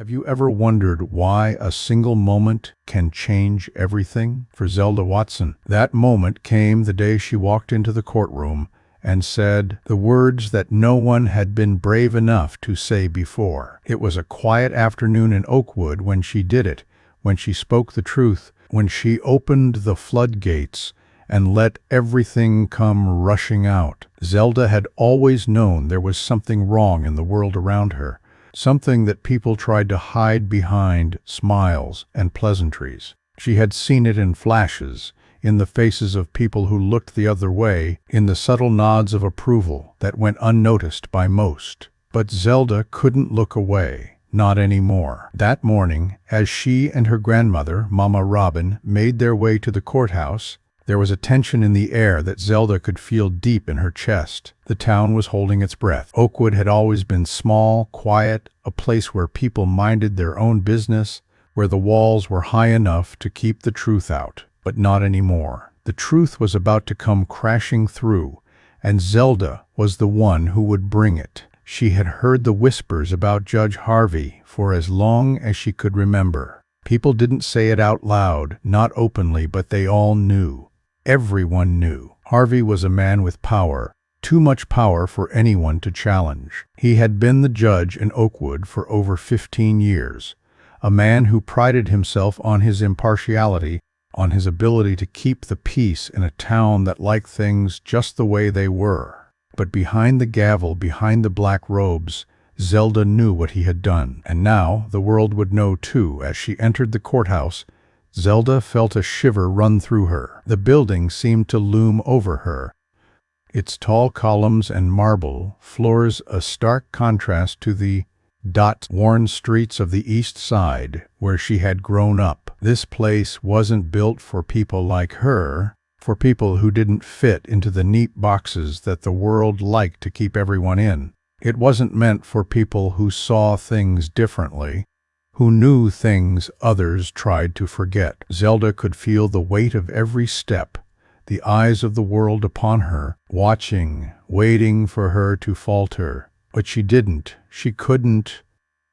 Have you ever wondered why a single moment can change everything? For Zelda Watson, that moment came the day she walked into the courtroom and said the words that no one had been brave enough to say before. It was a quiet afternoon in Oakwood when she did it, when she spoke the truth, when she opened the floodgates and let everything come rushing out. Zelda had always known there was something wrong in the world around her, something that people tried to hide behind smiles and pleasantries. She had seen it in flashes, in the faces of people who looked the other way, in the subtle nods of approval that went unnoticed by most. But Zelda couldn't look away, not anymore. That morning, as she and her grandmother, Mama Robin, made their way to the courthouse, there was a tension in the air that Zelda could feel deep in her chest. The town was holding its breath. Oakwood had always been small, quiet, a place where people minded their own business, where the walls were high enough to keep the truth out. But not anymore. The truth was about to come crashing through, and Zelda was the one who would bring it. She had heard the whispers about Judge Harvey for as long as she could remember. People didn't say it out loud, not openly, but they all knew. Everyone knew. Harvey was a man with power, too much power for anyone to challenge. He had been the judge in Oakwood for over 15 years, a man who prided himself on his impartiality, on his ability to keep the peace in a town that liked things just the way they were. But behind the gavel, behind the black robes, Zelda knew what he had done, and now the world would know too. As she entered the courthouse, Zelda felt a shiver run through her. The building seemed to loom over her, its tall columns and marble floors a stark contrast to the worn streets of the East Side where she had grown up. This place wasn't built for people like her, for people who didn't fit into the neat boxes that the world liked to keep everyone in. It wasn't meant for people who saw things differently, who knew things others tried to forget. Zelda could feel the weight of every step, the eyes of the world upon her, watching, waiting for her to falter. But she didn't. She couldn't.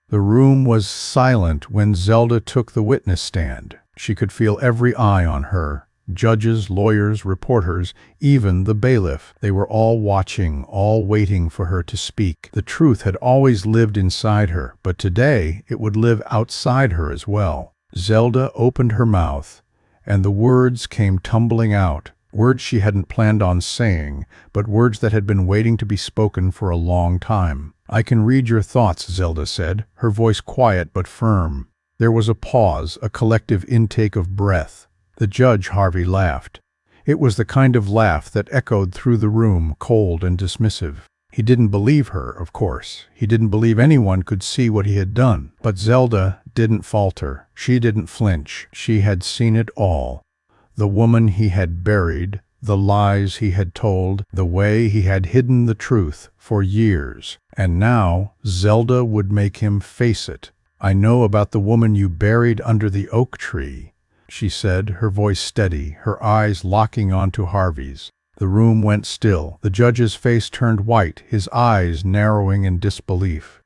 The room was silent when Zelda took the witness stand. She could feel every eye on her. Judges, lawyers, reporters, even the bailiff. They were all watching, all waiting for her to speak. The truth had always lived inside her, but today it would live outside her as well. Zelda opened her mouth, and the words came tumbling out. Words she hadn't planned on saying, but words that had been waiting to be spoken for a long time. "I can read your thoughts," Zelda said, her voice quiet but firm. There was a pause, a collective intake of breath. The judge, Harvey, laughed. It was the kind of laugh that echoed through the room, cold and dismissive. He didn't believe her, of course. He didn't believe anyone could see what he had done. But Zelda didn't falter. She didn't flinch. She had seen it all. The woman he had buried, the lies he had told, the way he had hidden the truth for years. And now Zelda would make him face it. "I know about the woman you buried under the oak tree," she said, her voice steady, her eyes locking onto Harvey's. The room went still. The judge's face turned white, his eyes narrowing in disbelief.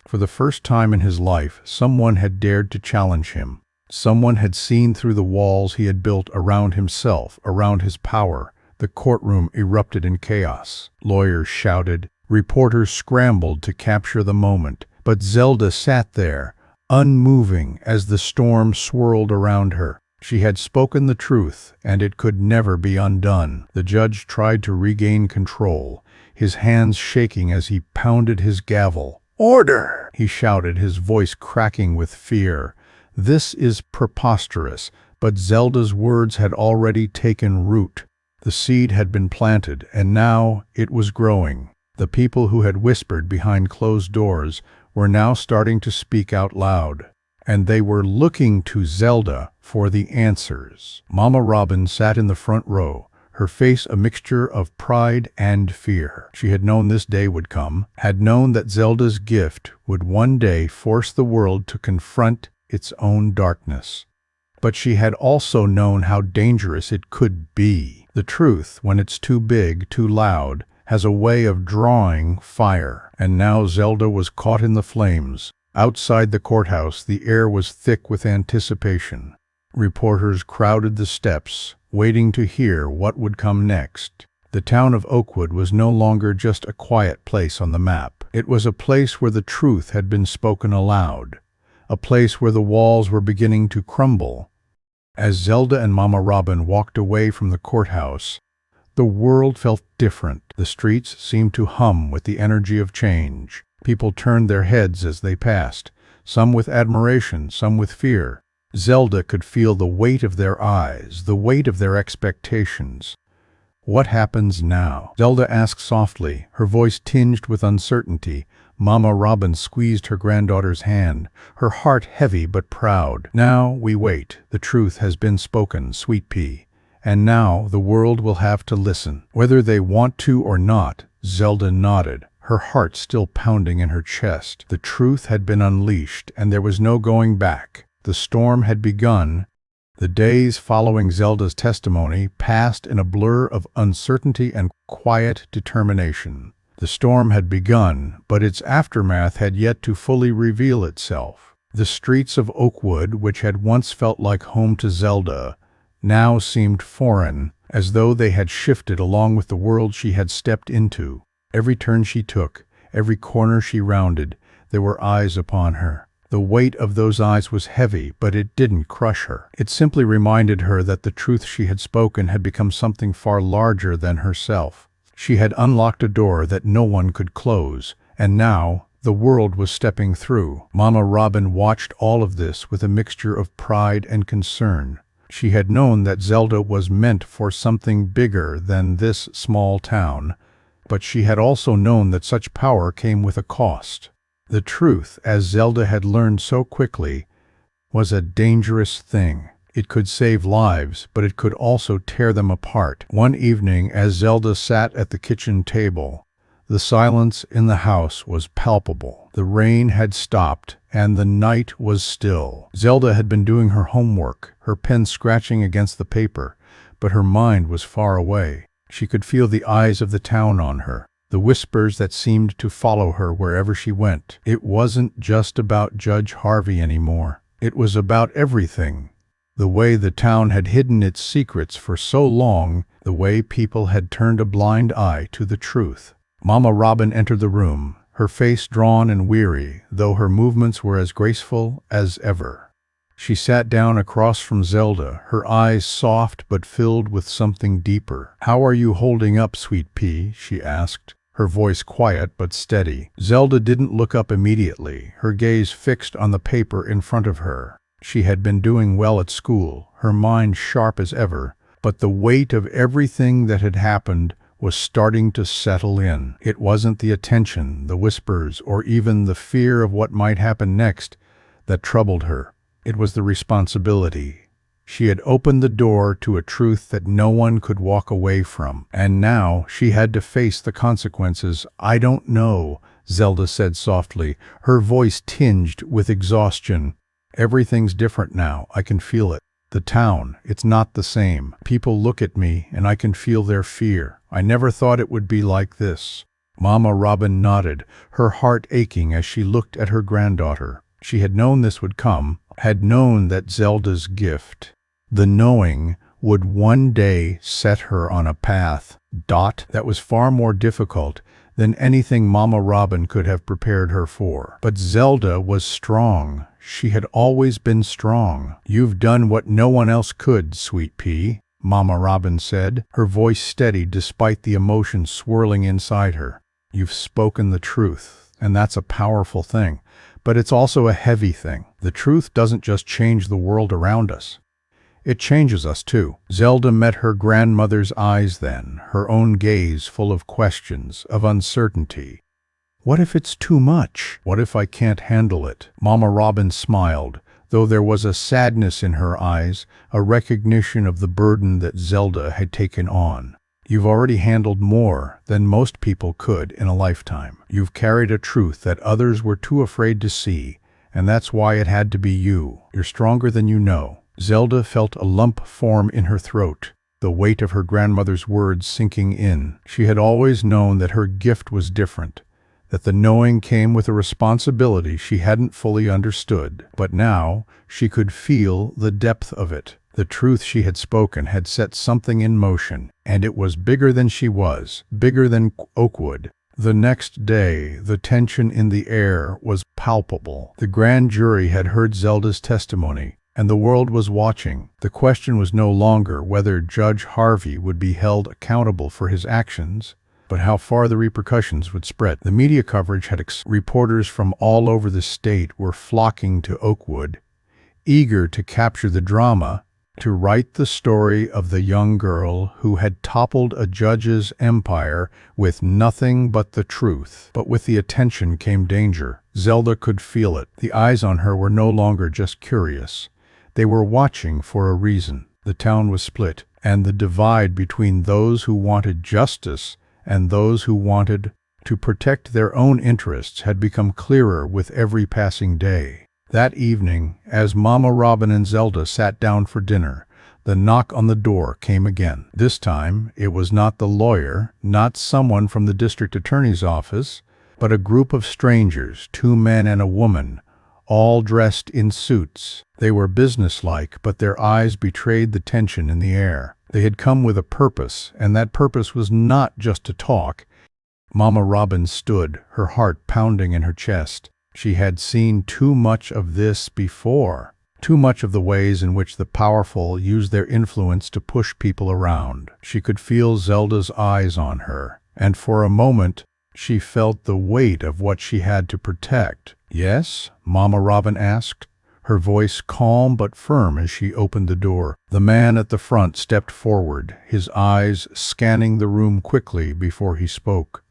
For the first time in his life, someone had dared to challenge him. Someone had seen through the walls he had built around himself, around his power. The courtroom erupted in chaos. Lawyers shouted. Reporters scrambled to capture the moment. But Zelda sat there, unmoving as the storm swirled around her. She had spoken the truth, and it could never be undone. The judge tried to regain control, his hands shaking as he pounded his gavel. "Order!" he shouted, his voice cracking with fear. This is preposterous, but Zelda's words had already taken root. The seed had been planted, and now it was growing. The people who had whispered behind closed doors were now starting to speak out loud, and they were looking to Zelda for the answers. Mama Robin sat in the front row, her face a mixture of pride and fear. She had known this day would come, had known that Zelda's gift would one day force the world to confront its own darkness. But she had also known how dangerous it could be. The truth, when it's too big, too loud, has a way of drawing fire. And now Zelda was caught in the flames, Outside the courthouse, the air was thick with anticipation. Reporters crowded the steps, waiting to hear what would come next. The town of Oakwood was no longer just a quiet place on the map. It was a place where the truth had been spoken aloud, a place where the walls were beginning to crumble. As Zelda and Mama Robin walked away from the courthouse, the world felt different. The streets seemed to hum with the energy of change. People turned their heads as they passed, some with admiration, some with fear. Zelda could feel the weight of their eyes, the weight of their expectations. "What happens now?" Zelda asked softly, her voice tinged with uncertainty. Mama Robin squeezed her granddaughter's hand, her heart heavy but proud. "Now we wait. The truth has been spoken, Sweet Pea. And now the world will have to listen. Whether they want to or not." Zelda nodded, her heart still pounding in her chest. The truth had been unleashed, and there was no going back. The storm had begun. The days following Zelda's testimony passed in a blur of uncertainty and quiet determination. The storm had begun, but its aftermath had yet to fully reveal itself. The streets of Oakwood, which had once felt like home to Zelda, now seemed foreign, as though they had shifted along with the world she had stepped into. Every turn she took, every corner she rounded, there were eyes upon her. The weight of those eyes was heavy, but it didn't crush her. It simply reminded her that the truth she had spoken had become something far larger than herself. She had unlocked a door that no one could close, and now the world was stepping through. Mama Robin watched all of this with a mixture of pride and concern. She had known that Zelda was meant for something bigger than this small town, but she had also known that such power came with a cost. The truth, as Zelda had learned so quickly, was a dangerous thing. It could save lives, but it could also tear them apart. One evening, as Zelda sat at the kitchen table, the silence in the house was palpable. The rain had stopped, and the night was still. Zelda had been doing her homework, her pen scratching against the paper, but her mind was far away. She could feel the eyes of the town on her, the whispers that seemed to follow her wherever she went. It wasn't just about Judge Harvey anymore. It was about everything. The way the town had hidden its secrets for so long, the way people had turned a blind eye to the truth. Mama Robin entered the room, her face drawn and weary, though her movements were as graceful as ever. She sat down across from Zelda, her eyes soft but filled with something deeper. "How are you holding up, Sweet Pea?" she asked, her voice quiet but steady. Zelda didn't look up immediately, her gaze fixed on the paper in front of her. She had been doing well at school, her mind sharp as ever, but the weight of everything that had happened was starting to settle in. It wasn't the attention, the whispers, or even the fear of what might happen next that troubled her. It was the responsibility. She had opened the door to a truth that no one could walk away from, and now she had to face the consequences. "I don't know," Zelda said softly, her voice tinged with exhaustion. "Everything's different now. I can feel it. The town, it's not the same. People look at me, and I can feel their fear. I never thought it would be like this." Mama Robin nodded, her heart aching as she looked at her granddaughter. She had known this would come, had known that Zelda's gift, the knowing, would one day set her on a path that was far more difficult than anything Mama Robin could have prepared her for. But Zelda was strong. She had always been strong. "You've done what no one else could, Sweet Pea," Mama Robin said, her voice steady despite the emotion swirling inside her. "You've spoken the truth, and that's a powerful thing. But it's also a heavy thing. The truth doesn't just change the world around us. It changes us too." Zelda met her grandmother's eyes then, her own gaze full of questions, of uncertainty. "What if it's too much? What if I can't handle it?" Mama Robin smiled, though there was a sadness in her eyes, a recognition of the burden that Zelda had taken on. "You've already handled more than most people could in a lifetime. You've carried a truth that others were too afraid to see, and that's why it had to be you. You're stronger than you know." Zelda felt a lump form in her throat, the weight of her grandmother's words sinking in. She had always known that her gift was different, that the knowing came with a responsibility she hadn't fully understood. But now she could feel the depth of it. The truth she had spoken had set something in motion, and it was bigger than she was, bigger than Oakwood. The next day, the tension in the air was palpable. The grand jury had heard Zelda's testimony, and the world was watching. The question was no longer whether Judge Harvey would be held accountable for his actions, but how far the repercussions would spread. The media coverage had reporters from all over the state were flocking to Oakwood, eager to capture the drama, to write the story of the young girl who had toppled a judge's empire with nothing but the truth. But with the attention came danger. Zelda could feel it. The eyes on her were no longer just curious. They were watching for a reason. The town was split, and the divide between those who wanted justice and those who wanted to protect their own interests had become clearer with every passing day. That evening, as Mama Robin and Zelda sat down for dinner, the knock on the door came again. This time, it was not the lawyer, not someone from the district attorney's office, but a group of strangers, 2 men and a woman, all dressed in suits. They were businesslike, but their eyes betrayed the tension in the air. They had come with a purpose, and that purpose was not just to talk. Mama Robin stood, her heart pounding in her chest. She had seen too much of this before, too much of the ways in which the powerful use their influence to push people around. She could feel Zelda's eyes on her, and for a moment she felt the weight of what she had to protect. "Yes?" Mama Robin asked, her voice calm but firm as she opened the door. The man at the front stepped forward, his eyes scanning the room quickly before he spoke.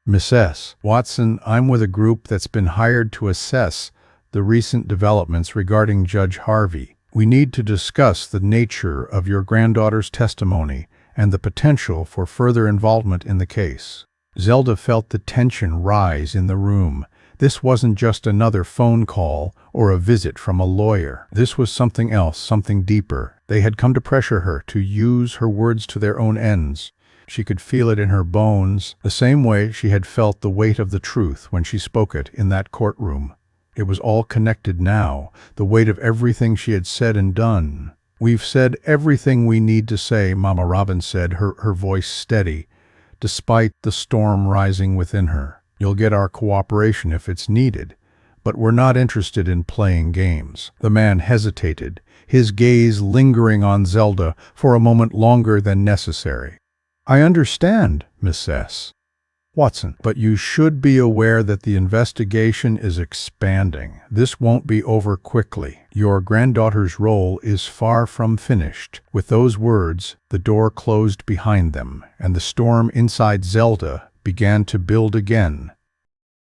"Mrs. Watson, I'm with a group that's been hired to assess the recent developments regarding Judge Harvey. We need to discuss the nature of your granddaughter's testimony and the potential for further involvement in the case." Zelda felt the tension rise in the room. This wasn't just another phone call or a visit from a lawyer. This was something else, something deeper. They had come to pressure her, to use her words to their own ends. She could feel it in her bones, the same way she had felt the weight of the truth when she spoke it in that courtroom. It was all connected now, the weight of everything she had said and done. "We've said everything we need to say," Mama Robin said, her voice steady, despite the storm rising within her. "You'll get our cooperation if it's needed, but we're not interested in playing games." The man hesitated, his gaze lingering on Zelda for a moment longer than necessary. "I understand, Mrs. Watson, but you should be aware that the investigation is expanding. This won't be over quickly. Your granddaughter's role is far from finished." With those words, the door closed behind them, and the storm inside Zelda began to build again.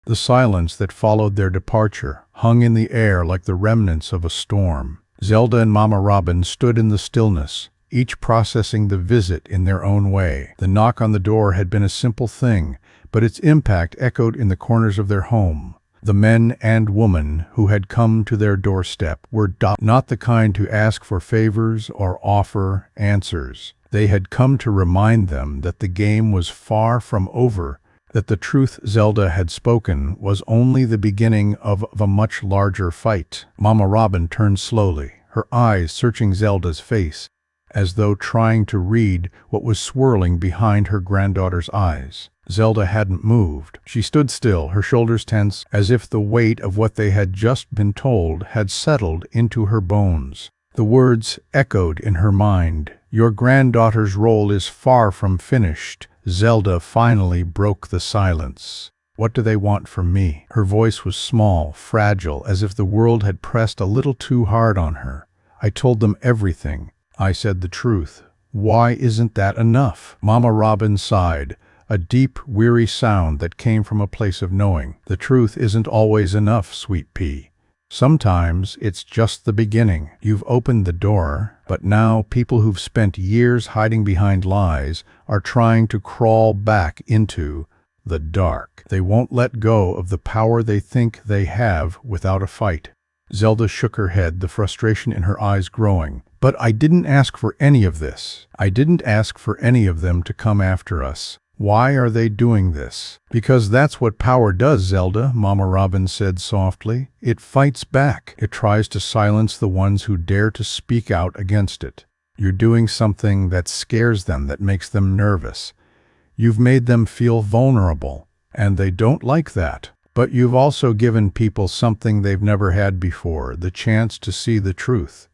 The silence that followed their departure hung in the air like the remnants of a storm. Zelda and Mama Robin stood in the stillness, each processing the visit in their own way. The knock on the door had been a simple thing, but its impact echoed in the corners of their home. The men and woman who had come to their doorstep were not the kind to ask for favors or offer answers. They had come to remind them that the game was far from over, that the truth Zelda had spoken was only the beginning of a much larger fight. Mama Robin turned slowly, her eyes searching Zelda's face, as though trying to read what was swirling behind her granddaughter's eyes. Zelda hadn't moved. She stood still, her shoulders tense, as if the weight of what they had just been told had settled into her bones. The words echoed in her mind. "Your granddaughter's role is far from finished." Zelda finally broke the silence. "What do they want from me?" Her voice was small, fragile, as if the world had pressed a little too hard on her. "I told them everything. I said the truth. Why isn't that enough?" Mama Robin sighed, a deep, weary sound that came from a place of knowing. "The truth isn't always enough, sweet pea. Sometimes it's just the beginning. You've opened the door, but now people who've spent years hiding behind lies are trying to crawl back into the dark. They won't let go of the power they think they have without a fight." Zelda shook her head, the frustration in her eyes growing. "But I didn't ask for any of this. I didn't ask for any of them to come after us. Why are they doing this? Because that's what power does, Zelda, Mama Robin said softly. It fights back. It tries to silence the ones who dare to speak out against it. You're doing something that scares them, that makes them nervous. You've made them feel vulnerable, and they don't like that. But you've also given people something they've never had before, the chance to see the truth.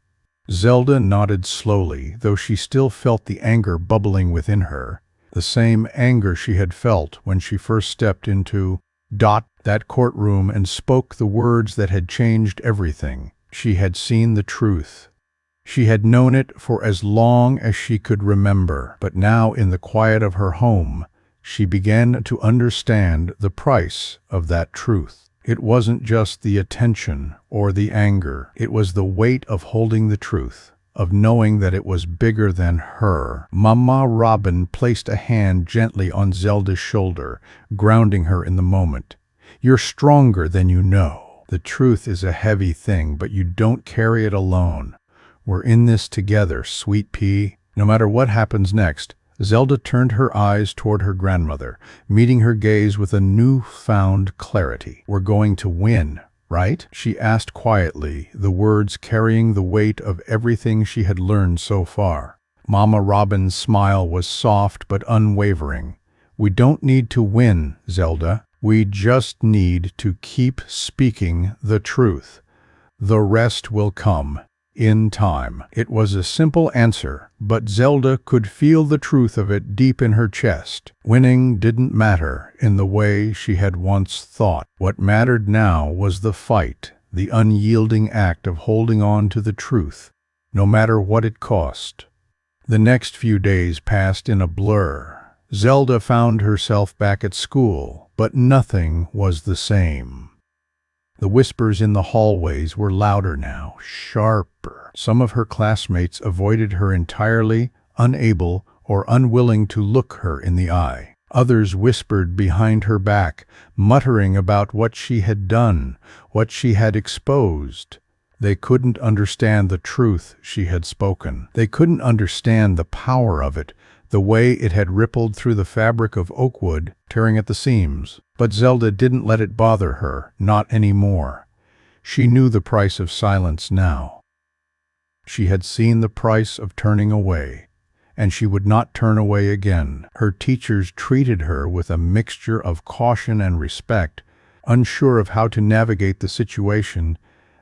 Zelda nodded slowly, though she still felt the anger bubbling within her. The same anger she had felt when she first stepped into that courtroom and spoke the words that had changed everything. She had seen the truth. She had known it for as long as she could remember, but now in the quiet of her home, she began to understand the price of that truth. It wasn't just the attention or the anger. It was the weight of holding the truth, of knowing that it was bigger than her. Mama Robin placed a hand gently on Zelda's shoulder, grounding her in the moment. You're stronger than you know. The truth is a heavy thing, but you don't carry it alone. We're in this together, sweet pea. No matter what happens next, Zelda turned her eyes toward her grandmother, meeting her gaze with a newfound clarity. We're going to win, right? She asked quietly, the words carrying the weight of everything she had learned so far. Mama Robin's smile was soft but unwavering. We don't need to win, Zelda. We just need to keep speaking the truth. The rest will come in time. It was a simple answer, but Zelda could feel the truth of it deep in her chest. Winning didn't matter in the way she had once thought. What mattered now was the fight, the unyielding act of holding on to the truth, no matter what it cost. The next few days passed in a blur. Zelda found herself back at school, but nothing was the same. The whispers in the hallways were louder now, sharper. Some of her classmates avoided her entirely, unable or unwilling to look her in the eye. Others whispered behind her back, muttering about what she had done, what she had exposed. They couldn't understand the truth she had spoken. They couldn't understand the power of it, the way it had rippled through the fabric of Oakwood, tearing at the seams. But Zelda didn't let it bother her, not anymore. She knew the price of silence now. She had seen the price of turning away, and she would not turn away again. Her teachers treated her with a mixture of caution and respect, unsure of how to navigate the situation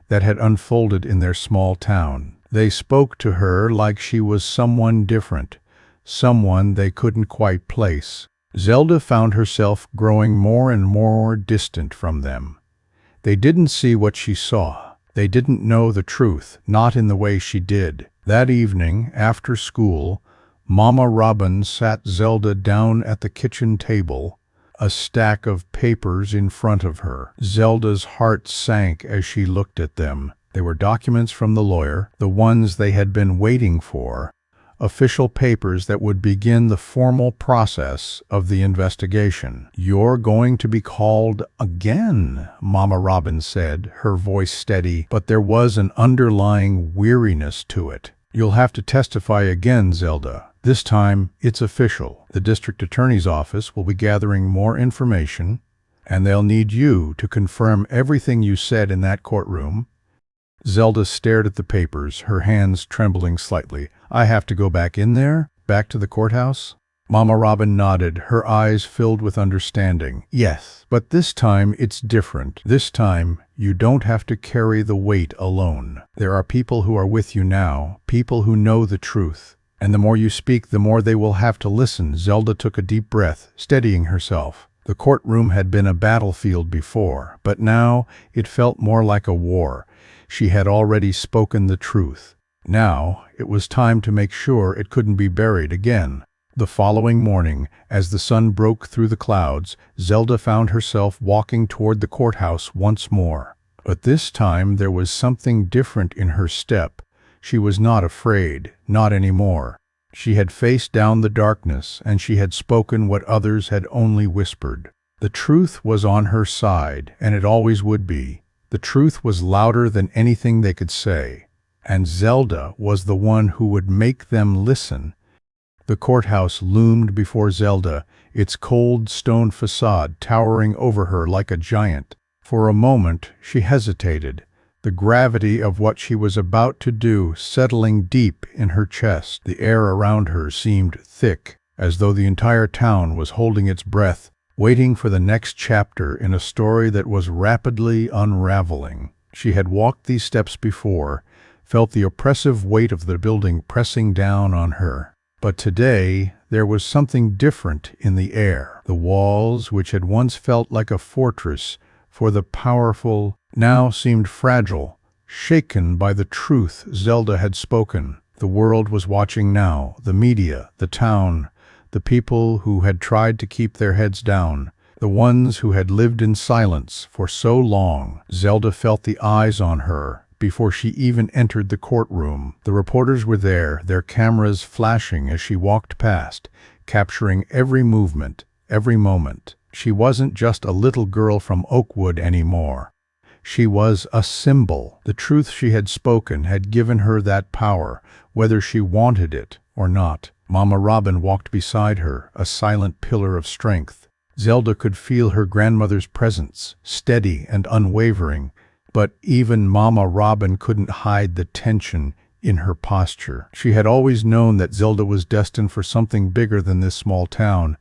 that had unfolded in their small town. They spoke to her like she was someone different, someone they couldn't quite place. Zelda found herself growing more and more distant from them. They didn't see what she saw. They didn't know the truth, not in the way she did. That evening, after school, Mama Robin sat Zelda down at the kitchen table, a stack of papers in front of her. Zelda's heart sank as she looked at them. They were documents from the lawyer, the ones they had been waiting for, official papers that would begin the formal process of the investigation. You're going to be called again, Mama Robin said, her voice steady, but there was an underlying weariness to it. You'll have to testify again, Zelda. This time, it's official. The district attorney's office will be gathering more information, and they'll need you to confirm everything you said in that courtroom. Zelda stared at the papers, her hands trembling slightly. I have to go back in there? Back to the courthouse? Mama Robin nodded, her eyes filled with understanding. Yes, but this time it's different. This time, you don't have to carry the weight alone. There are people who are with you now, people who know the truth. And the more you speak, the more they will have to listen. Zelda took a deep breath, steadying herself. The courtroom had been a battlefield before, but now it felt more like a war. She had already spoken the truth. Now it was time to make sure it couldn't be buried again. The following morning, as the sun broke through the clouds, Zelda found herself walking toward the courthouse once more. But this time there was something different in her step. She was not afraid, not anymore. She had faced down the darkness, and she had spoken what others had only whispered. The truth was on her side, and it always would be. The truth was louder than anything they could say, and Zelda was the one who would make them listen. The courthouse loomed before Zelda, its cold stone facade towering over her like a giant. For a moment she hesitated, the gravity of what she was about to do settling deep in her chest. The air around her seemed thick, as though the entire town was holding its breath, waiting for the next chapter in a story that was rapidly unraveling. She had walked these steps before, felt the oppressive weight of the building pressing down on her. But today there was something different in the air. The walls, which had once felt like a fortress for the powerful, now seemed fragile, shaken by the truth Zelda had spoken. The world was watching now, the media, the town, the people who had tried to keep their heads down, the ones who had lived in silence for so long. Zelda felt the eyes on her before she even entered the courtroom. The reporters were there, their cameras flashing as she walked past, capturing every movement, every moment. She wasn't just a little girl from Oakwood anymore. She was a symbol. The truth she had spoken had given her that power, whether she wanted it or not. Mama Robin walked beside her, a silent pillar of strength. Zelda could feel her grandmother's presence, steady and unwavering, but even Mama Robin couldn't hide the tension in her posture. She had always known that Zelda was destined for something bigger than this small town,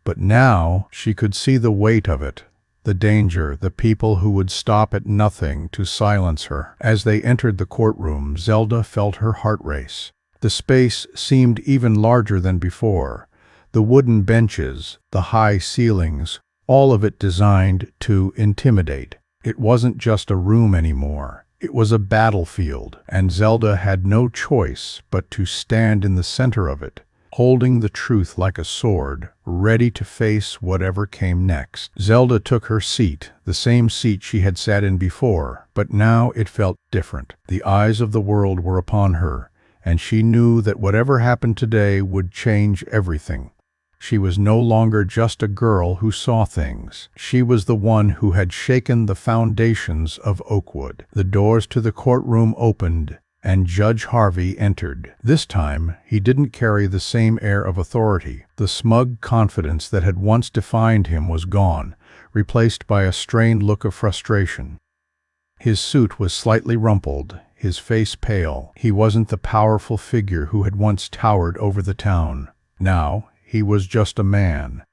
but now she could see the weight of it, the danger, the people who would stop at nothing to silence her. As they entered the courtroom, Zelda felt her heart race. The space seemed even larger than before. The wooden benches, the high ceilings, all of it designed to intimidate. It wasn't just a room anymore. It was a battlefield, and Zelda had no choice but to stand in the center of it, holding the truth like a sword, ready to face whatever came next. Zelda took her seat, the same seat she had sat in before, but now it felt different. The eyes of the world were upon her, and she knew that whatever happened today would change everything. She was no longer just a girl who saw things. She was the one who had shaken the foundations of Oakwood. The doors to the courtroom opened, and Judge Harvey entered. This time, he didn't carry the same air of authority. The smug confidence that had once defined him was gone, replaced by a strained look of frustration. His suit was slightly rumpled, his face pale. He wasn't the powerful figure who had once towered over the town. Now, he was just a man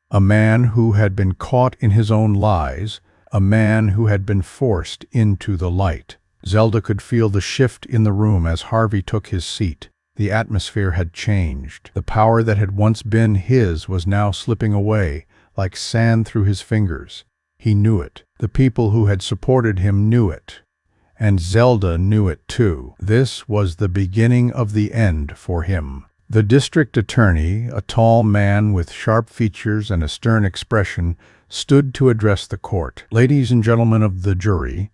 who had been caught in his own lies, a man who had been forced into the light. Zelda could feel the shift in the room as Harvey took his seat. The atmosphere had changed. The power that had once been his was now slipping away, like sand through his fingers. He knew it. The people who had supported him knew it. And Zelda knew it too. This was the beginning of the end for him. The district attorney, a tall man with sharp features and a stern expression, stood to address the court. Ladies and gentlemen of the jury,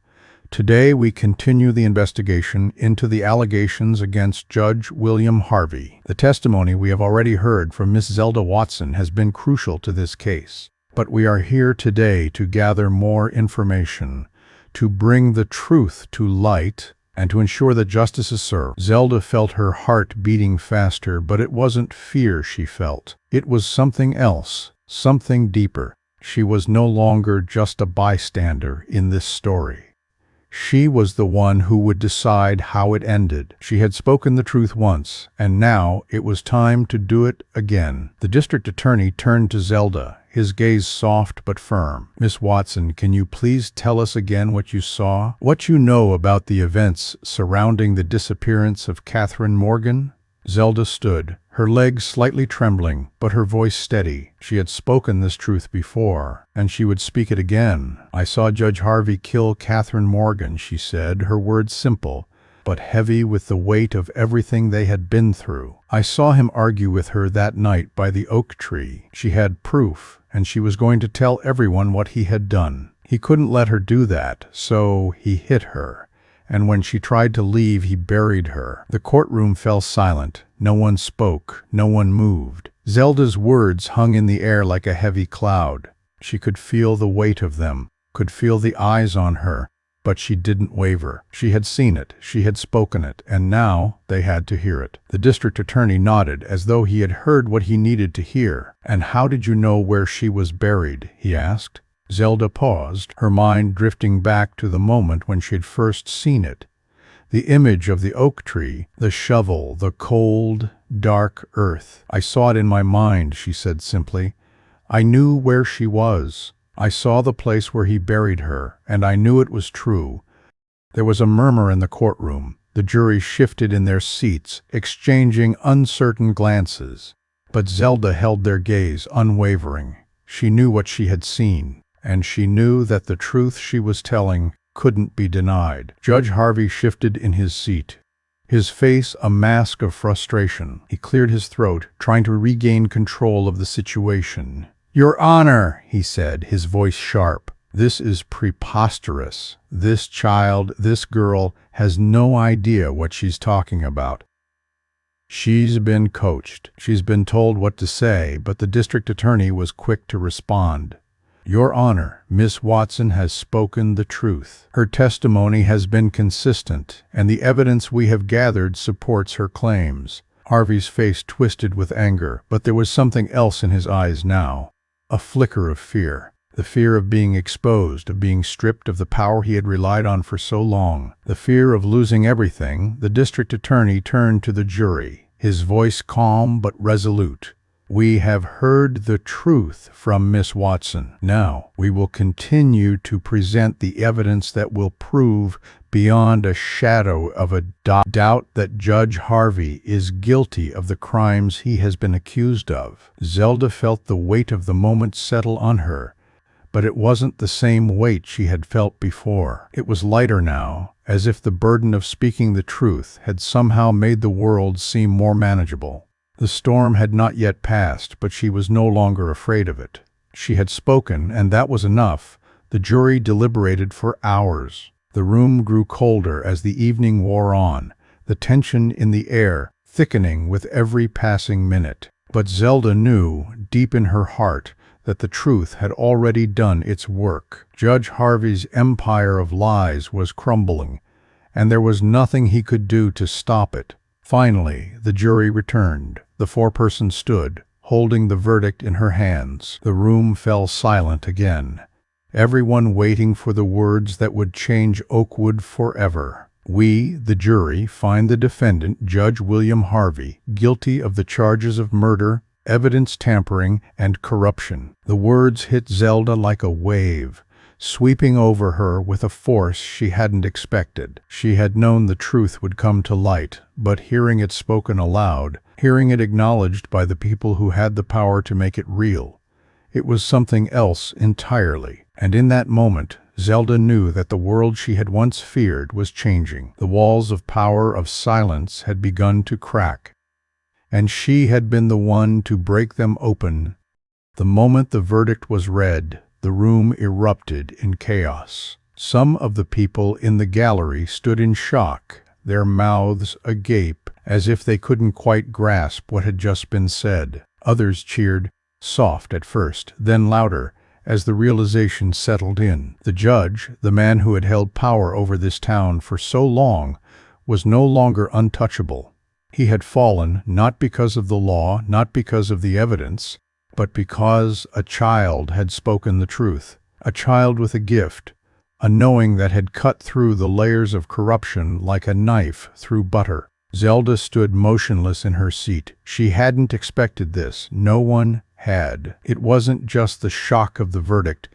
today we continue the investigation into the allegations against Judge William Harvey. The testimony we have already heard from Miss Zelda Watson has been crucial to this case. But we are here today to gather more information, to bring the truth to light, and to ensure that justice is served. Zelda felt her heart beating faster, but it wasn't fear she felt. It was something else, something deeper. She was no longer just a bystander in this story. She was the one who would decide how it ended. She had spoken the truth once, and now it was time to do it again. The district attorney turned to Zelda, his gaze soft but firm. Miss Watson, can you please tell us again what you saw? What you know about the events surrounding the disappearance of Catherine Morgan? Zelda stood, her legs slightly trembling, but her voice steady. She had spoken this truth before, and she would speak it again. I saw Judge Harvey kill Catherine Morgan, she said, her words simple, but heavy with the weight of everything they had been through. I saw him argue with her that night by the oak tree. She had proof, and she was going to tell everyone what he had done. He couldn't let her do that, so he hit her. And when she tried to leave, he buried her. The courtroom fell silent. No one spoke. No one moved. Zelda's words hung in the air like a heavy cloud. She could feel the weight of them, could feel the eyes on her, But she didn't waver. She had seen it, she had spoken it, and now they had to hear it. The district attorney nodded as though he had heard what he needed to hear. "And how did you know where she was buried?" he asked. Zelda paused, her mind drifting back to the moment when she had first seen it. The image of the oak tree, the shovel, the cold, dark earth. "I saw it in my mind," she said simply. "I knew where she was. I saw the place where he buried her, and I knew it was true." There was a murmur in the courtroom. The jury shifted in their seats, exchanging uncertain glances. But Zelda held their gaze unwavering. She knew what she had seen, and she knew that the truth she was telling couldn't be denied. Judge Harvey shifted in his seat, his face a mask of frustration. He cleared his throat, trying to regain control of the situation. "Your Honor," he said, his voice sharp, "this is preposterous. This child, this girl, has no idea what she's talking about. She's been coached. She's been told what to say," but the district attorney was quick to respond. "Your Honor, Miss Watson has spoken the truth. Her testimony has been consistent, and the evidence we have gathered supports her claims." Harvey's face twisted with anger, but there was something else in his eyes now. A flicker of fear. The fear of being exposed, of being stripped of the power he had relied on for so long. The fear of losing everything. The district attorney turned to the jury, his voice calm but resolute. "We have heard the truth from Miss Watson. Now, we will continue to present the evidence that will prove beyond a shadow of a doubt that Judge Harvey is guilty of the crimes he has been accused of." Zelda felt the weight of the moment settle on her, but it wasn't the same weight she had felt before. It was lighter now, as if the burden of speaking the truth had somehow made the world seem more manageable. The storm had not yet passed, but she was no longer afraid of it. She had spoken, and that was enough. The jury deliberated for hours. The room grew colder as the evening wore on, the tension in the air thickening with every passing minute. But Zelda knew, deep in her heart, that the truth had already done its work. Judge Harvey's empire of lies was crumbling, and there was nothing he could do to stop it. Finally, the jury returned. The foreperson stood, holding the verdict in her hands. The room fell silent again, everyone waiting for the words that would change Oakwood forever. "We, the jury, find the defendant, Judge William Harvey, guilty of the charges of murder, evidence tampering, and corruption." The words hit Zelda like a wave, sweeping over her with a force she hadn't expected. She had known the truth would come to light, but hearing it spoken aloud, hearing it acknowledged by the people who had the power to make it real, it was something else entirely. And in that moment, Zelda knew that the world she had once feared was changing. The walls of power, of silence, had begun to crack, and she had been the one to break them open. The moment the verdict was read, the room erupted in chaos. Some of the people in the gallery stood in shock, their mouths agape, as if they couldn't quite grasp what had just been said. Others cheered, soft at first, then louder, as the realization settled in. The judge, the man who had held power over this town for so long, was no longer untouchable. He had fallen not because of the law, not because of the evidence, but because a child had spoken the truth. A child with a gift, a knowing that had cut through the layers of corruption like a knife through butter. Zelda stood motionless in her seat. She hadn't expected this. No one had. It wasn't just the shock of the verdict.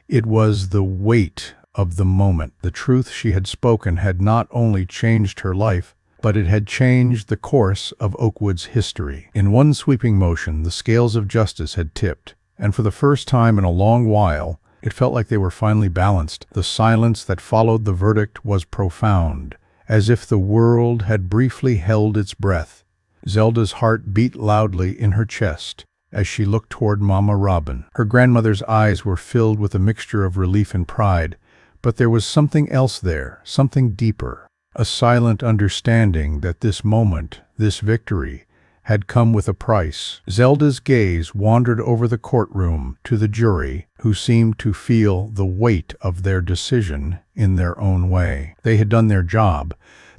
It was the weight of the moment. The truth she had spoken had not only changed her life, but it had changed the course of Oakwood's history. In one sweeping motion, the scales of justice had tipped, and for the first time in a long while, it felt like they were finally balanced. The silence that followed the verdict was profound, as if the world had briefly held its breath. Zelda's heart beat loudly in her chest as she looked toward Mama Robin. Her grandmother's eyes were filled with a mixture of relief and pride, but there was something else there, something deeper. A silent understanding that this moment, this victory, had come with a price. Zelda's gaze wandered over the courtroom to the jury, who seemed to feel the weight of their decision in their own way. They had done their job.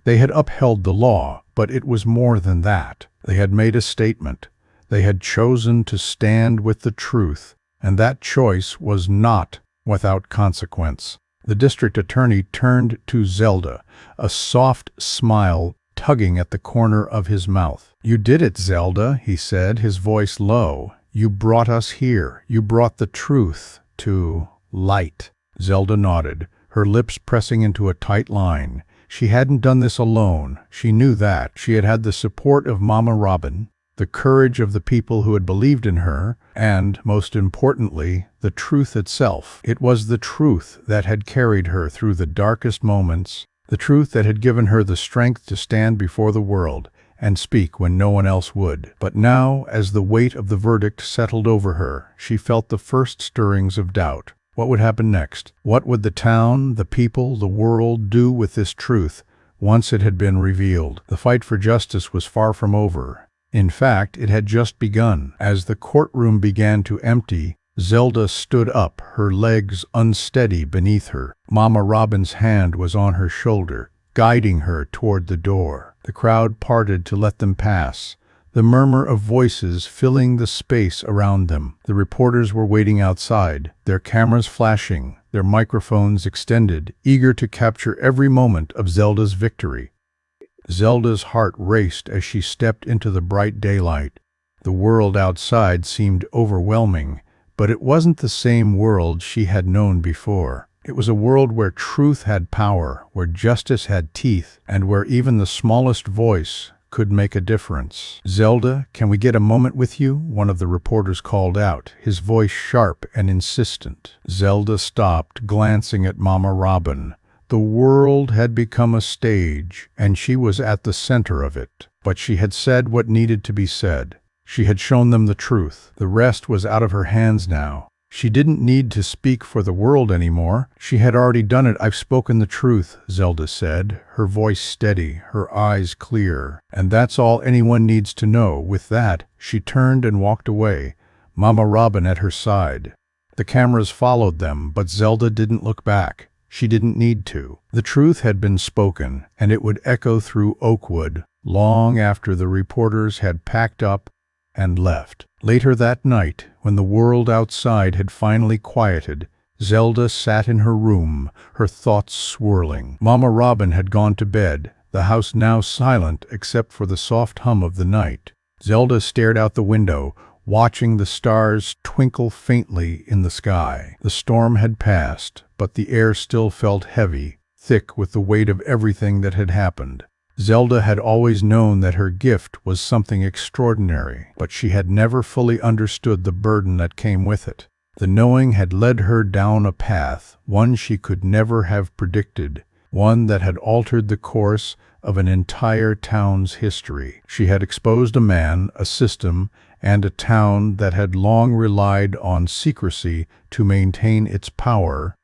They had upheld the law, but it was more than that. They had made a statement. They had chosen to stand with the truth, and that choice was not without consequence. The district attorney turned to Zelda, a soft smile tugging at the corner of his mouth. "You did it, Zelda," he said, his voice low. "You brought us here. You brought the truth to light." Zelda nodded, her lips pressing into a tight line. She hadn't done this alone. She knew that. She had had the support of Mama Robin, the courage of the people who had believed in her, and, most importantly, the truth itself. It was the truth that had carried her through the darkest moments, the truth that had given her the strength to stand before the world and speak when no one else would. But now, as the weight of the verdict settled over her, she felt the first stirrings of doubt. What would happen next? What would the town, the people, the world do with this truth once it had been revealed? The fight for justice was far from over. In fact, it had just begun. As the courtroom began to empty, Zelda stood up, her legs unsteady beneath her. Mama Robin's hand was on her shoulder, guiding her toward the door. The crowd parted to let them pass, the murmur of voices filling the space around them. The reporters were waiting outside, their cameras flashing, their microphones extended, eager to capture every moment of Zelda's victory. Zelda's heart raced as she stepped into the bright daylight. The world outside seemed overwhelming, but it wasn't the same world she had known before. It was a world where truth had power, where justice had teeth, and where even the smallest voice could make a difference. "Zelda, can we get a moment with you?" one of the reporters called out, his voice sharp and insistent. Zelda stopped, glancing at Mama Robin. The world had become a stage, and she was at the center of it. But she had said what needed to be said. She had shown them the truth. The rest was out of her hands now. She didn't need to speak for the world anymore. She had already done it. "I've spoken the truth," Zelda said, her voice steady, her eyes clear. "And that's all anyone needs to know." With that, she turned and walked away, Mama Robin at her side. The cameras followed them, but Zelda didn't look back. She didn't need to. The truth had been spoken, and it would echo through Oakwood long after the reporters had packed up and left. Later that night, when the world outside had finally quieted, Zelda sat in her room, her thoughts swirling. Mama Robin had gone to bed, the house now silent except for the soft hum of the night. Zelda stared out the window, watching the stars twinkle faintly in the sky. The storm had passed, but the air still felt heavy, thick with the weight of everything that had happened. Zelda had always known that her gift was something extraordinary, but she had never fully understood the burden that came with it. The knowing had led her down a path, one she could never have predicted, one that had altered the course of an entire town's history. She had exposed a man, a system, and a town that had long relied on secrecy to maintain its power.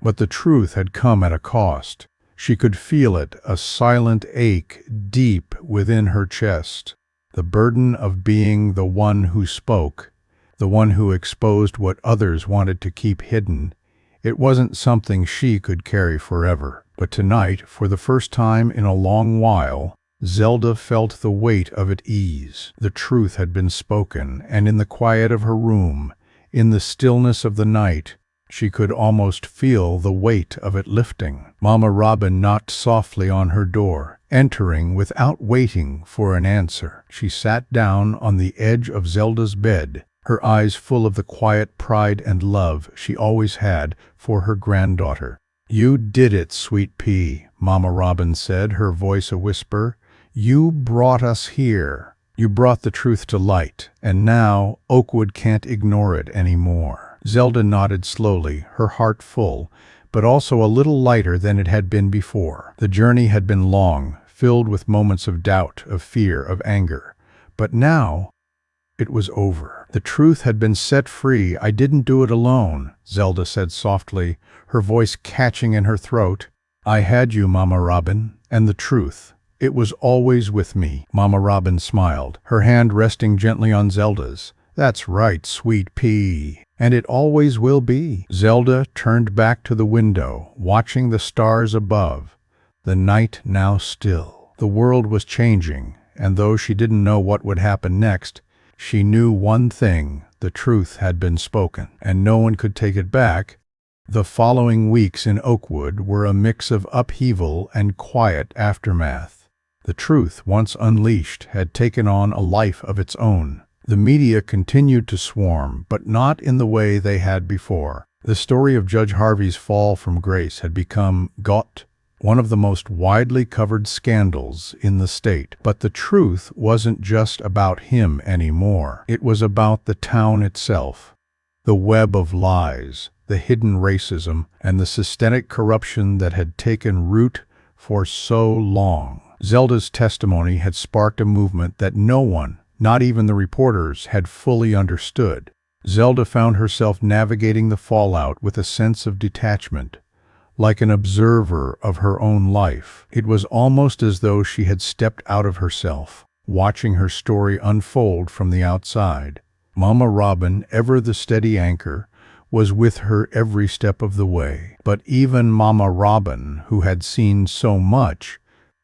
But the truth had come at a cost. She could feel it, a silent ache deep within her chest. The burden of being the one who spoke, the one who exposed what others wanted to keep hidden. It wasn't something she could carry forever. But tonight, for the first time in a long while, Zelda felt the weight of it ease. The truth had been spoken, and in the quiet of her room, in the stillness of the night, she could almost feel the weight of it lifting. Mama Robin knocked softly on her door, entering without waiting for an answer. She sat down on the edge of Zelda's bed, her eyes full of the quiet pride and love she always had for her granddaughter. "You did it, sweet pea," Mama Robin said, her voice a whisper. "You brought us here. You brought the truth to light, and now Oakwood can't ignore it anymore." Zelda nodded slowly, her heart full, but also a little lighter than it had been before. The journey had been long, filled with moments of doubt, of fear, of anger. But now it was over. The truth had been set free. "I didn't do it alone," Zelda said softly, her voice catching in her throat. "I had you, Mama Robin, and the truth. It was always with me." Mama Robin smiled, her hand resting gently on Zelda's. "That's right, sweet pea. And it always will be." Zelda turned back to the window, watching the stars above, the night now still. The world was changing, and though she didn't know what would happen next, she knew one thing: the truth had been spoken, and no one could take it back. The following weeks in Oakwood were a mix of upheaval and quiet aftermath. The truth, once unleashed, had taken on a life of its own. The media continued to swarm, but not in the way they had before. The story of Judge Harvey's fall from grace had become one of the most widely covered scandals in the state. But the truth wasn't just about him anymore. It was about the town itself. The web of lies, the hidden racism, and the systemic corruption that had taken root for so long. Zelda's testimony had sparked a movement that no one, not even the reporters, had fully understood. Zelda found herself navigating the fallout with a sense of detachment, like an observer of her own life. It was almost as though she had stepped out of herself, watching her story unfold from the outside. Mama Robin, ever the steady anchor, was with her every step of the way. But even Mama Robin, who had seen so much,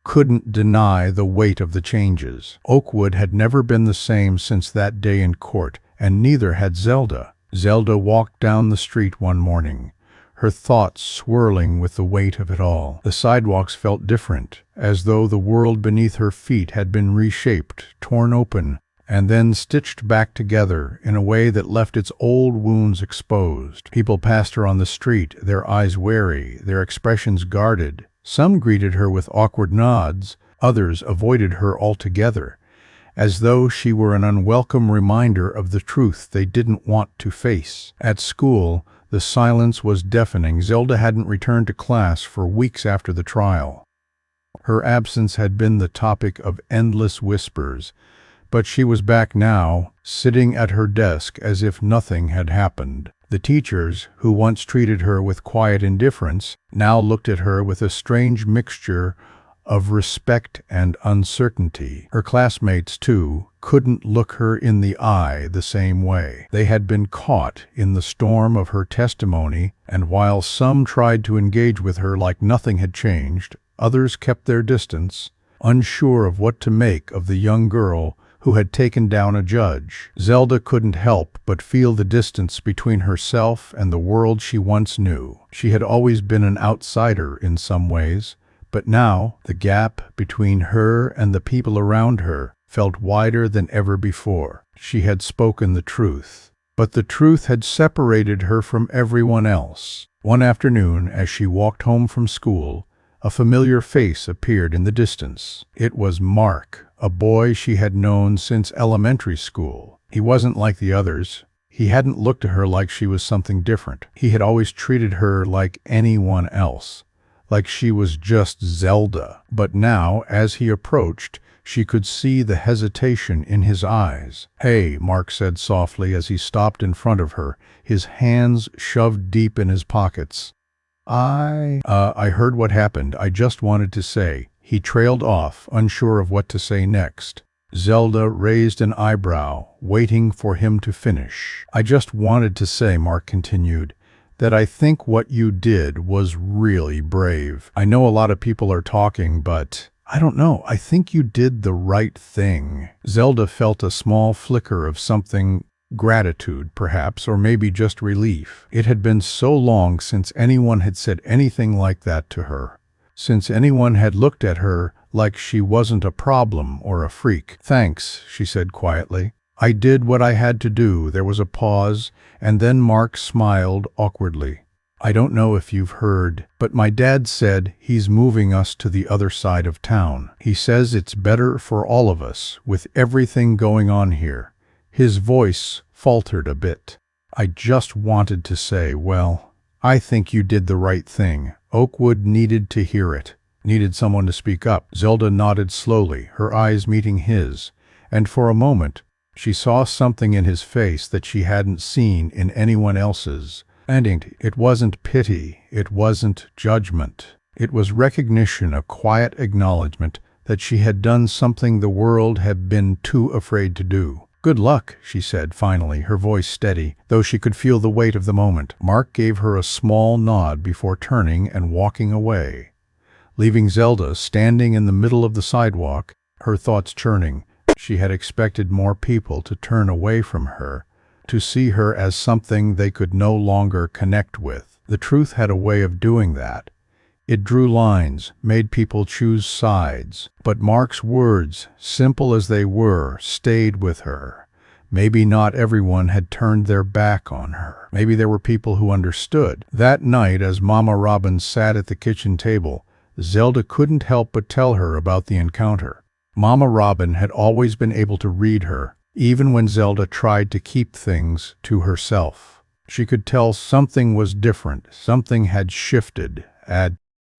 couldn't deny the weight of the changes. Oakwood had never been the same since that day in court, and neither had Zelda. Zelda walked down the street one morning, her thoughts swirling with the weight of it all. The sidewalks felt different, as though the world beneath her feet had been reshaped, torn open, and then stitched back together in a way that left its old wounds exposed. People passed her on the street, their eyes wary, their expressions guarded. Some greeted her with awkward nods, others avoided her altogether, as though she were an unwelcome reminder of the truth they didn't want to face. At school, the silence was deafening. Zelda hadn't returned to class for weeks after the trial. Her absence had been the topic of endless whispers, but she was back now, sitting at her desk as if nothing had happened. The teachers, who once treated her with quiet indifference, now looked at her with a strange mixture of respect and uncertainty. Her classmates, too, couldn't look her in the eye the same way. They had been caught in the storm of her testimony, and while some tried to engage with her like nothing had changed, others kept their distance, unsure of what to make of the young girl who had taken down a judge. Zelda couldn't help but feel the distance between herself and the world she once knew. She had always been an outsider in some ways, but now the gap between her and the people around her felt wider than ever before. She had spoken the truth, but the truth had separated her from everyone else. One afternoon, as she walked home from school, a familiar face appeared in the distance. It was Mark, a boy she had known since elementary school. He wasn't like the others. He hadn't looked at her like she was something different. He had always treated her like anyone else, like she was just Zelda. But now, as he approached, she could see the hesitation in his eyes. "Hey," Mark said softly as he stopped in front of her, his hands shoved deep in his pockets. I heard what happened. I just wanted to say." He trailed off, unsure of what to say next. Zelda raised an eyebrow, waiting for him to finish. "I just wanted to say," Mark continued, "that I think what you did was really brave. I know a lot of people are talking, but I don't know. I think you did the right thing." Zelda felt a small flicker of something, gratitude, perhaps, or maybe just relief. It had been so long since anyone had said anything like that to her, since anyone had looked at her like she wasn't a problem or a freak. "Thanks," she said quietly. "I did what I had to do." There was a pause, and then Mark smiled awkwardly. "I don't know if you've heard, but my dad said he's moving us to the other side of town. He says it's better for all of us, with everything going on here." His voice faltered a bit. "I just wanted to say, well, I think you did the right thing." Oakwood needed to hear it, needed someone to speak up. Zelda nodded slowly, her eyes meeting his, and for a moment, she saw something in his face that she hadn't seen in anyone else's. And it wasn't pity, it wasn't judgment. It was recognition, a quiet acknowledgement that she had done something the world had been too afraid to do. "Good luck," she said finally, her voice steady, though she could feel the weight of the moment. Mark gave her a small nod before turning and walking away, leaving Zelda standing in the middle of the sidewalk, her thoughts churning. She had expected more people to turn away from her, to see her as something they could no longer connect with. The truth had a way of doing that. It drew lines, made people choose sides. But Mark's words, simple as they were, stayed with her. Maybe not everyone had turned their back on her. Maybe there were people who understood. That night, as Mama Robin sat at the kitchen table, Zelda couldn't help but tell her about the encounter. Mama Robin had always been able to read her, even when Zelda tried to keep things to herself. She could tell something was different, something had shifted.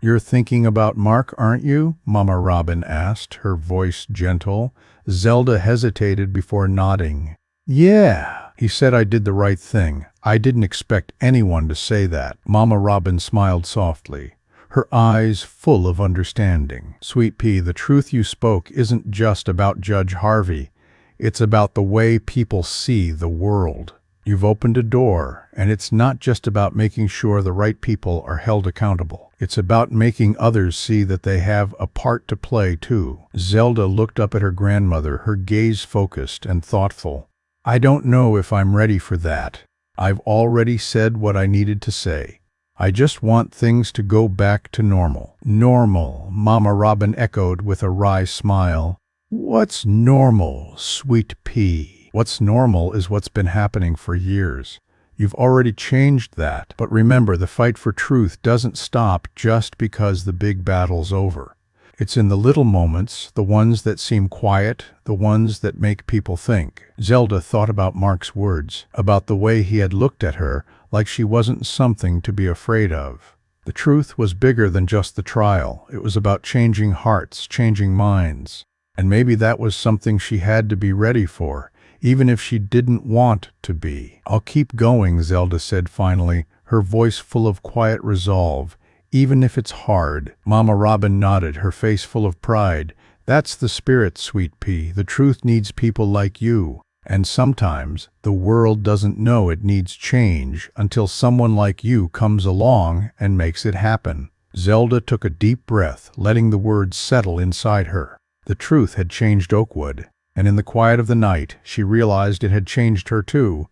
"You're thinking about Mark, aren't you?" Mama Robin asked, her voice gentle. Zelda hesitated before nodding. "Yeah, he said I did the right thing. I didn't expect anyone to say that." Mama Robin smiled softly, her eyes full of understanding. "Sweet pea, the truth you spoke isn't just about Judge Harvey. It's about the way people see the world. You've opened a door, and it's not just about making sure the right people are held accountable. It's about making others see that they have a part to play, too." Zelda looked up at her grandmother, her gaze focused and thoughtful. "I don't know if I'm ready for that. I've already said what I needed to say. I just want things to go back to normal." "Normal," Mama Robin echoed with a wry smile. "What's normal, sweet pea? What's normal is what's been happening for years. You've already changed that. But remember, the fight for truth doesn't stop just because the big battle's over. It's in the little moments, the ones that seem quiet, the ones that make people think." Zelda thought about Mark's words, about the way he had looked at her, like she wasn't something to be afraid of. The truth was bigger than just the trial. It was about changing hearts, changing minds. And maybe that was something she had to be ready for, even if she didn't want to be. "I'll keep going," Zelda said finally, her voice full of quiet resolve, "even if it's hard." Mama Robin nodded, her face full of pride. "That's the spirit, sweet pea. The truth needs people like you. And sometimes the world doesn't know it needs change until someone like you comes along and makes it happen." Zelda took a deep breath, letting the words settle inside her. The truth had changed Oakwood, and in the quiet of the night, she realized it had changed her too.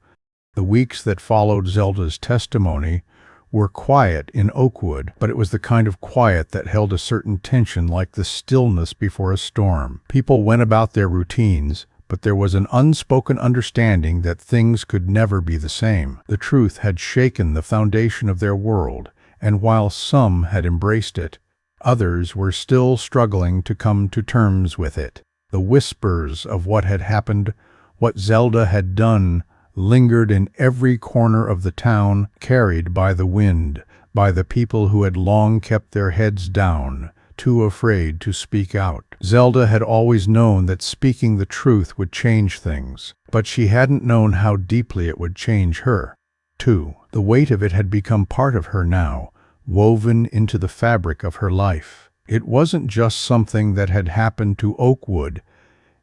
The weeks that followed Zelda's testimony were quiet in Oakwood, but it was the kind of quiet that held a certain tension, like the stillness before a storm. People went about their routines, but there was an unspoken understanding that things could never be the same. The truth had shaken the foundation of their world, and while some had embraced it, others were still struggling to come to terms with it. The whispers of what had happened, what Zelda had done, lingered in every corner of the town, carried by the wind, by the people who had long kept their heads down, too afraid to speak out. Zelda had always known that speaking the truth would change things, but she hadn't known how deeply it would change her, too. The weight of it had become part of her now, woven into the fabric of her life. It wasn't just something that had happened to Oakwood.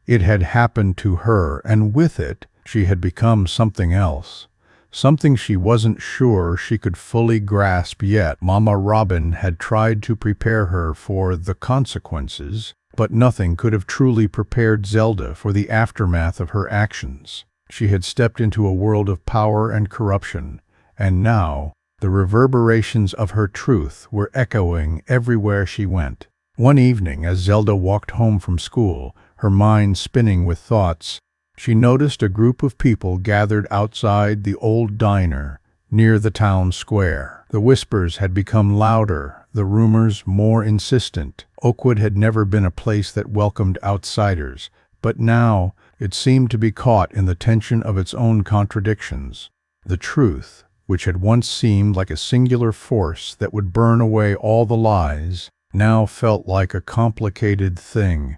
It had happened to her, and with it, she had become something else. Something she wasn't sure she could fully grasp yet. Mama Robin had tried to prepare her for the consequences, but nothing could have truly prepared Zelda for the aftermath of her actions. She had stepped into a world of power and corruption, and now the reverberations of her truth were echoing everywhere she went. One evening, as Zelda walked home from school, her mind spinning with thoughts, she noticed a group of people gathered outside the old diner near the town square. The whispers had become louder, the rumors more insistent. Oakwood had never been a place that welcomed outsiders, but now it seemed to be caught in the tension of its own contradictions. The truth, which had once seemed like a singular force that would burn away all the lies, now felt like a complicated thing,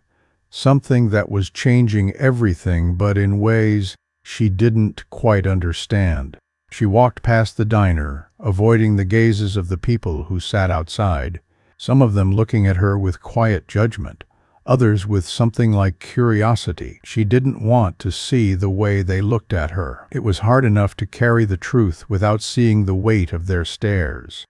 something that was changing everything, but in ways she didn't quite understand. She walked past the diner, avoiding the gazes of the people who sat outside, some of them looking at her with quiet judgment, others with something like curiosity. She didn't want to see the way they looked at her. It was hard enough to carry the truth without seeing the weight of their stares.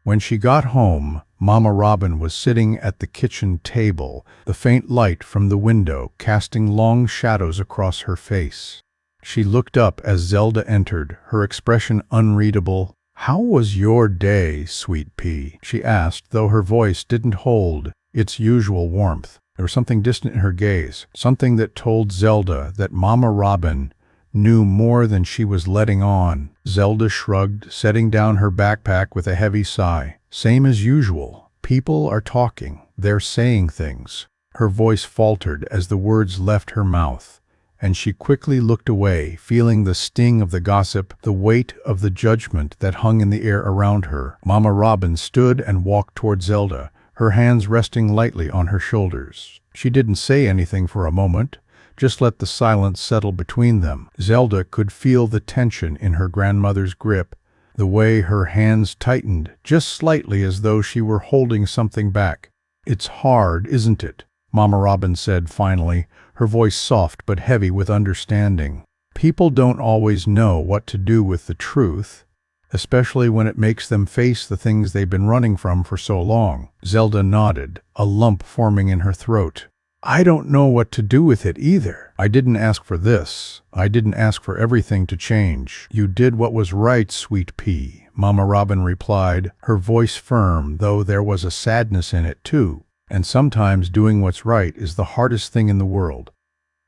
When she got home, Mama Robin was sitting at the kitchen table, the faint light from the window casting long shadows across her face. She looked up as Zelda entered, her expression unreadable. "How was your day, sweet pea?" she asked, though her voice didn't hold its usual warmth. There was something distant in her gaze, something that told Zelda that Mama Robin knew more than she was letting on. Zelda shrugged, setting down her backpack with a heavy sigh. "Same as usual. People are talking. They're saying things." Her voice faltered as the words left her mouth, and she quickly looked away, feeling the sting of the gossip, the weight of the judgment that hung in the air around her. Mama Robin stood and walked toward Zelda, her hands resting lightly on her shoulders. She didn't say anything for a moment, just let the silence settle between them. Zelda could feel the tension in her grandmother's grip, the way her hands tightened, just slightly as though she were holding something back. "It's hard, isn't it?" Mama Robin said finally, her voice soft but heavy with understanding. "People don't always know what to do with the truth, especially when it makes them face the things they've been running from for so long." Zelda nodded, a lump forming in her throat. "I don't know what to do with it either. I didn't ask for this. I didn't ask for everything to change." "You did what was right, sweet pea," Mama Robin replied, her voice firm, though there was a sadness in it too. "And sometimes doing what's right is the hardest thing in the world.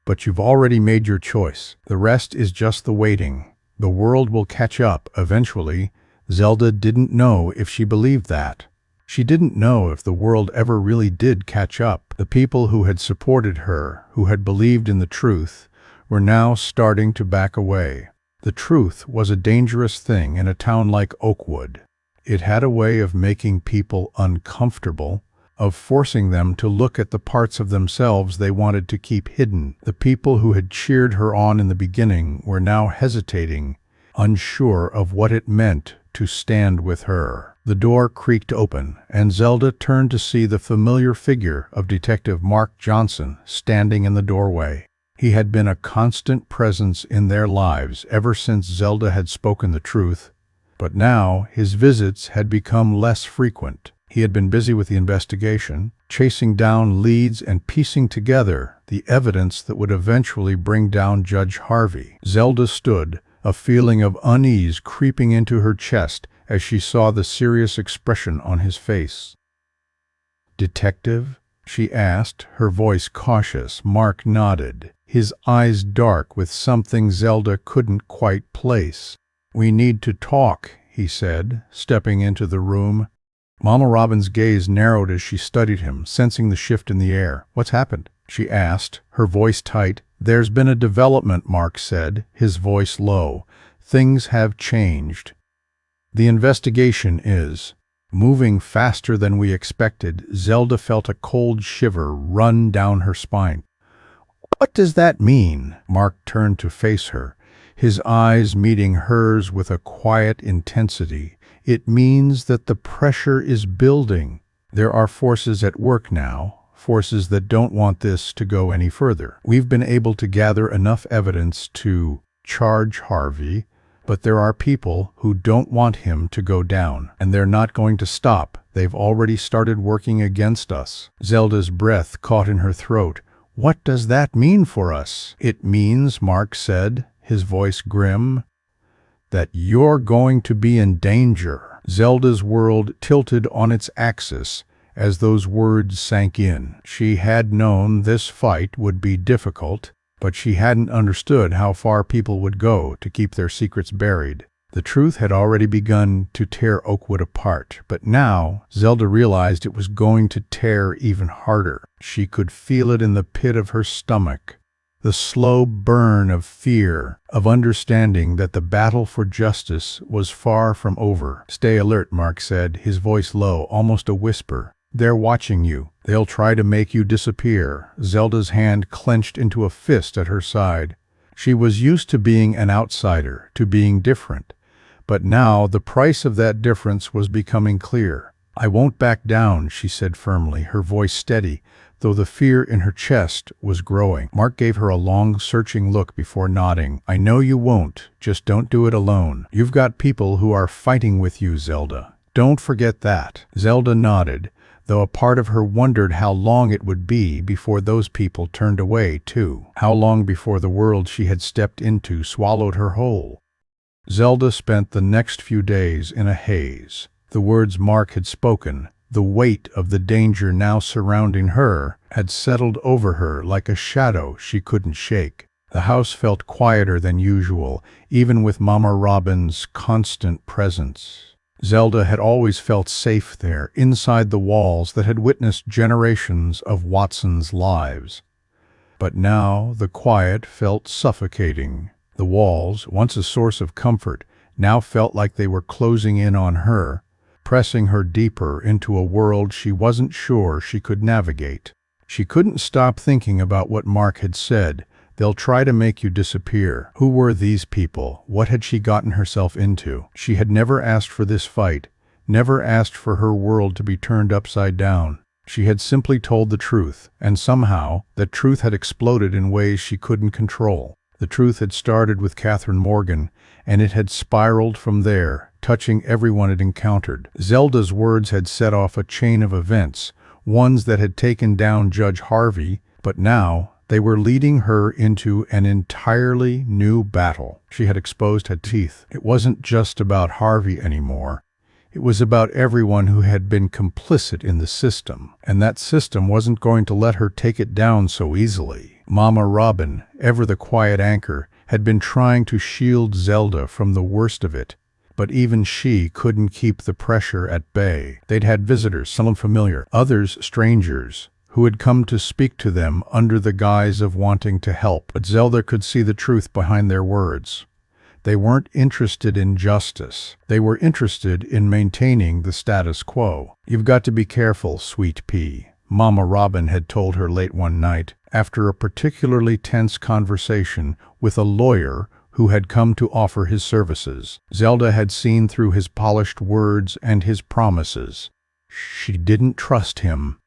But you've already made your choice. The rest is just the waiting. The world will catch up eventually." Zelda didn't know if she believed that. She didn't know if the world ever really did catch up. The people who had supported her, who had believed in the truth, were now starting to back away. The truth was a dangerous thing in a town like Oakwood. It had a way of making people uncomfortable, of forcing them to look at the parts of themselves they wanted to keep hidden. The people who had cheered her on in the beginning were now hesitating, unsure of what it meant to stand with her. The door creaked open, and Zelda turned to see the familiar figure of Detective Mark Johnson standing in the doorway. He had been a constant presence in their lives ever since Zelda had spoken the truth, but now his visits had become less frequent. He had been busy with the investigation, chasing down leads and piecing together the evidence that would eventually bring down Judge Harvey. Zelda stood, a feeling of unease creeping into her chest as she saw the serious expression on his face. "Detective?" she asked, her voice cautious. Mark nodded, his eyes dark with something Zelda couldn't quite place. "We need to talk," he said, stepping into the room. Mama Robin's gaze narrowed as she studied him, sensing the shift in the air. "What's happened?" she asked, her voice tight. "There's been a development," Mark said, his voice low. "Things have changed. The investigation is moving faster than we expected." Zelda felt a cold shiver run down her spine. "What does that mean?" Mark turned to face her, his eyes meeting hers with a quiet intensity. "It means that the pressure is building. There are forces at work now, forces that don't want this to go any further. We've been able to gather enough evidence to charge Harvey, but there are people who don't want him to go down, and they're not going to stop. They've already started working against us." Zelda's breath caught in her throat. "What does that mean for us?" "It means," Mark said, his voice grim, "that you're going to be in danger." Zelda's world tilted on its axis as those words sank in. She had known this fight would be difficult, but she hadn't understood how far people would go to keep their secrets buried. The truth had already begun to tear Oakwood apart, but now Zelda realized it was going to tear even harder. She could feel it in the pit of her stomach, the slow burn of fear, of understanding that the battle for justice was far from over. "Stay alert," Mark said, his voice low, almost a whisper. "They're watching you. They'll try to make you disappear." Zelda's hand clenched into a fist at her side. She was used to being an outsider, to being different. But now the price of that difference was becoming clear. "I won't back down," she said firmly, her voice steady, though the fear in her chest was growing. Mark gave her a long, searching look before nodding. "I know you won't, just don't do it alone. You've got people who are fighting with you, Zelda. Don't forget that." Zelda nodded, though a part of her wondered how long it would be before those people turned away, too. How long before the world she had stepped into swallowed her whole. Zelda spent the next few days in a haze. The words Mark had spoken, the weight of the danger now surrounding her, had settled over her like a shadow she couldn't shake. The house felt quieter than usual, even with Mama Robin's constant presence. Zelda had always felt safe there, inside the walls that had witnessed generations of Watson's lives. But now the quiet felt suffocating. The walls, once a source of comfort, now felt like they were closing in on her, pressing her deeper into a world she wasn't sure she could navigate. She couldn't stop thinking about what Mark had said. "They'll try to make you disappear." Who were these people? What had she gotten herself into? She had never asked for this fight, never asked for her world to be turned upside down. She had simply told the truth, and somehow that truth had exploded in ways she couldn't control. The truth had started with Catherine Morgan, and it had spiraled from there, touching everyone it encountered. Zelda's words had set off a chain of events, ones that had taken down Judge Harvey, but now they were leading her into an entirely new battle. She had exposed her teeth. It wasn't just about Harvey anymore. It was about everyone who had been complicit in the system, and that system wasn't going to let her take it down so easily. Mama Robin, ever the quiet anchor, had been trying to shield Zelda from the worst of it, but even she couldn't keep the pressure at bay. They'd had visitors, some familiar, others strangers, who had come to speak to them under the guise of wanting to help. But Zelda could see the truth behind their words. They weren't interested in justice. They were interested in maintaining the status quo. "You've got to be careful, sweet pea," Mama Robin had told her late one night, after a particularly tense conversation with a lawyer who had come to offer his services. Zelda had seen through his polished words and his promises. She didn't trust him.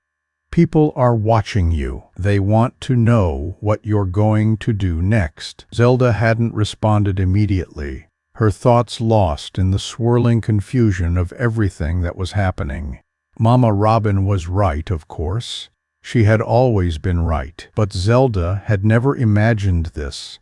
"People are watching you. They want to know what you're going to do next." Zelda hadn't responded immediately, her thoughts lost in the swirling confusion of everything that was happening. Mama Robin was right, of course. She had always been right. But Zelda had never imagined this.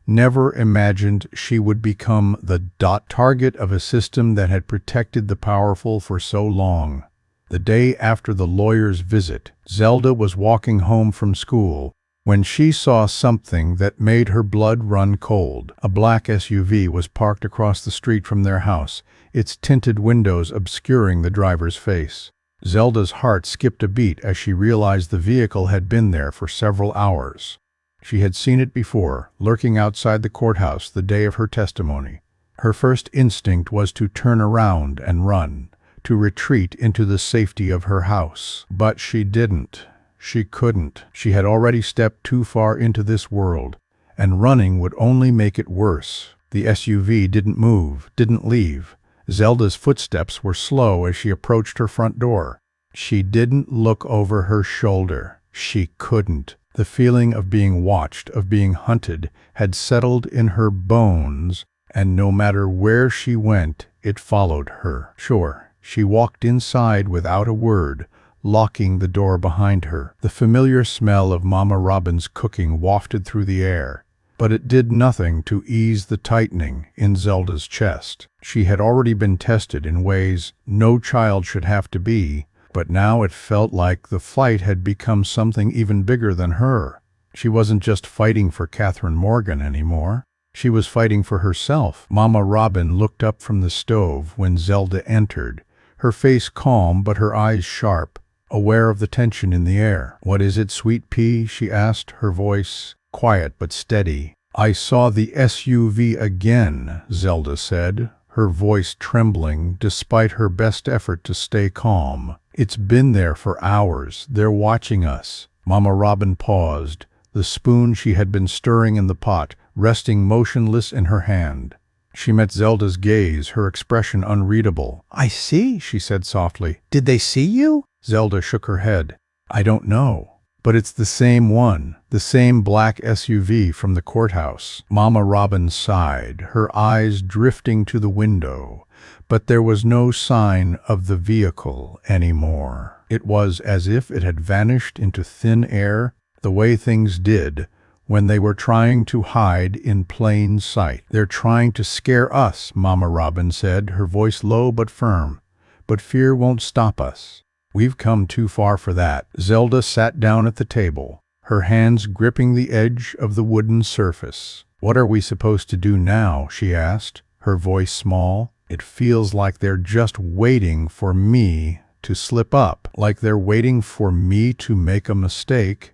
Never imagined she would become the target of a system that had protected the powerful for so long. The day after the lawyer's visit, Zelda was walking home from school when she saw something that made her blood run cold. A black SUV was parked across the street from their house, its tinted windows obscuring the driver's face. Zelda's heart skipped a beat as she realized the vehicle had been there for several hours. She had seen it before, lurking outside the courthouse the day of her testimony. Her first instinct was to turn around and run, to retreat into the safety of her house. But she didn't. She couldn't. She had already stepped too far into this world, and running would only make it worse. The SUV didn't move, didn't leave. Zelda's footsteps were slow as she approached her front door. She didn't look over her shoulder. She couldn't. The feeling of being watched, of being hunted, had settled in her bones, and no matter where she went, it followed her. Sure, she walked inside without a word, locking the door behind her. The familiar smell of Mama Robin's cooking wafted through the air, but it did nothing to ease the tightening in Zelda's chest. She had already been tested in ways no child should have to be, but now it felt like the fight had become something even bigger than her. She wasn't just fighting for Catherine Morgan anymore. She was fighting for herself. Mama Robin looked up from the stove when Zelda entered, her face calm but her eyes sharp, aware of the tension in the air. "What is it, sweet pea?" she asked, her voice quiet but steady. "I saw the SUV again," Zelda said, her voice trembling despite her best effort to stay calm. "It's been there for hours. They're watching us." Mama Robin paused, the spoon she had been stirring in the pot resting motionless in her hand. She met Zelda's gaze, her expression unreadable. "I see," she said softly. "Did they see you?" Zelda shook her head. "I don't know." But it's the same one, the same black SUV from the courthouse. Mama Robin sighed, her eyes drifting to the window, but there was no sign of the vehicle anymore. It was as if it had vanished into thin air, the way things did when they were trying to hide in plain sight. "They're trying to scare us," Mama Robin said, her voice low but firm. "But fear won't stop us. We've come too far for that." Zelda sat down at the table, her hands gripping the edge of the wooden surface. "What are we supposed to do now?" she asked, her voice small. "It feels like they're just waiting for me to slip up, like they're waiting for me to make a mistake."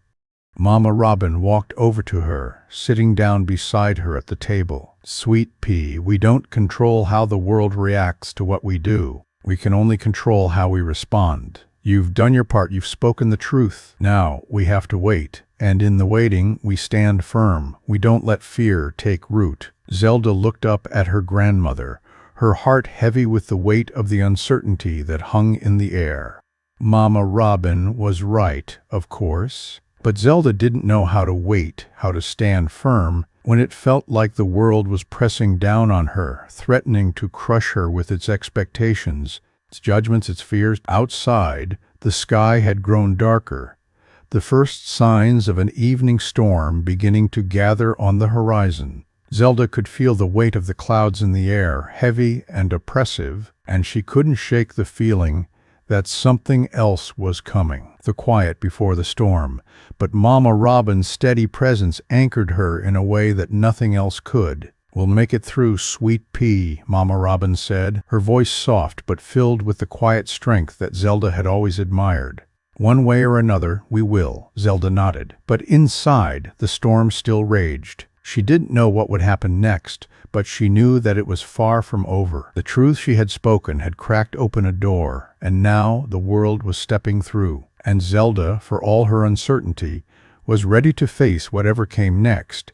Mama Robin walked over to her, sitting down beside her at the table. "Sweet pea, we don't control how the world reacts to what we do. We can only control how we respond. You've done your part, you've spoken the truth. Now we have to wait. And in the waiting, we stand firm. We don't let fear take root." Zelda looked up at her grandmother, her heart heavy with the weight of the uncertainty that hung in the air. Mama Robin was right, of course. But Zelda didn't know how to wait, how to stand firm, when it felt like the world was pressing down on her, threatening to crush her with its expectations, its judgments, its fears. Outside, the sky had grown darker, the first signs of an evening storm beginning to gather on the horizon. Zelda could feel the weight of the clouds in the air, heavy and oppressive, and she couldn't shake the feeling that something else was coming. The quiet before the storm, but Mama Robin's steady presence anchored her in a way that nothing else could. "We'll make it through, sweet pea," Mama Robin said, her voice soft but filled with the quiet strength that Zelda had always admired. "One way or another, we will," Zelda nodded. But inside, the storm still raged. She didn't know what would happen next, but she knew that it was far from over. The truth she had spoken had cracked open a door, and now the world was stepping through. And Zelda, for all her uncertainty, was ready to face whatever came next.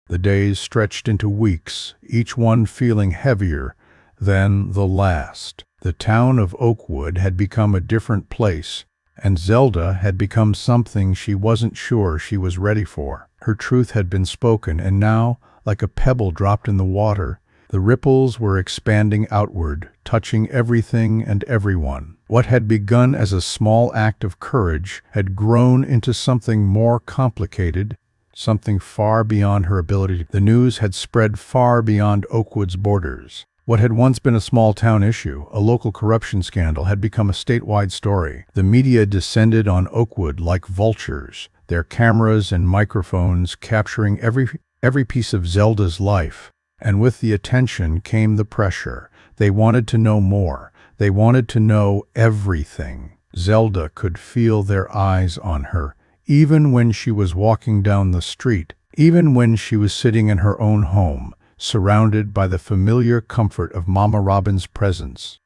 The days stretched into weeks, each one feeling heavier than the last. The town of Oakwood had become a different place, and Zelda had become something she wasn't sure she was ready for. Her truth had been spoken, and now, like a pebble dropped in the water, the ripples were expanding outward, touching everything and everyone. What had begun as a small act of courage had grown into something more complicated, something far beyond her ability. The news had spread far beyond Oakwood's borders. What had once been a small-town issue, a local corruption scandal, had become a statewide story. The media descended on Oakwood like vultures, their cameras and microphones capturing every piece of Zelda's life. And with the attention came the pressure. They wanted to know more. They wanted to know everything. Zelda could feel their eyes on her, even when she was walking down the street, even when she was sitting in her own home, surrounded by the familiar comfort of Mama Robin's presence.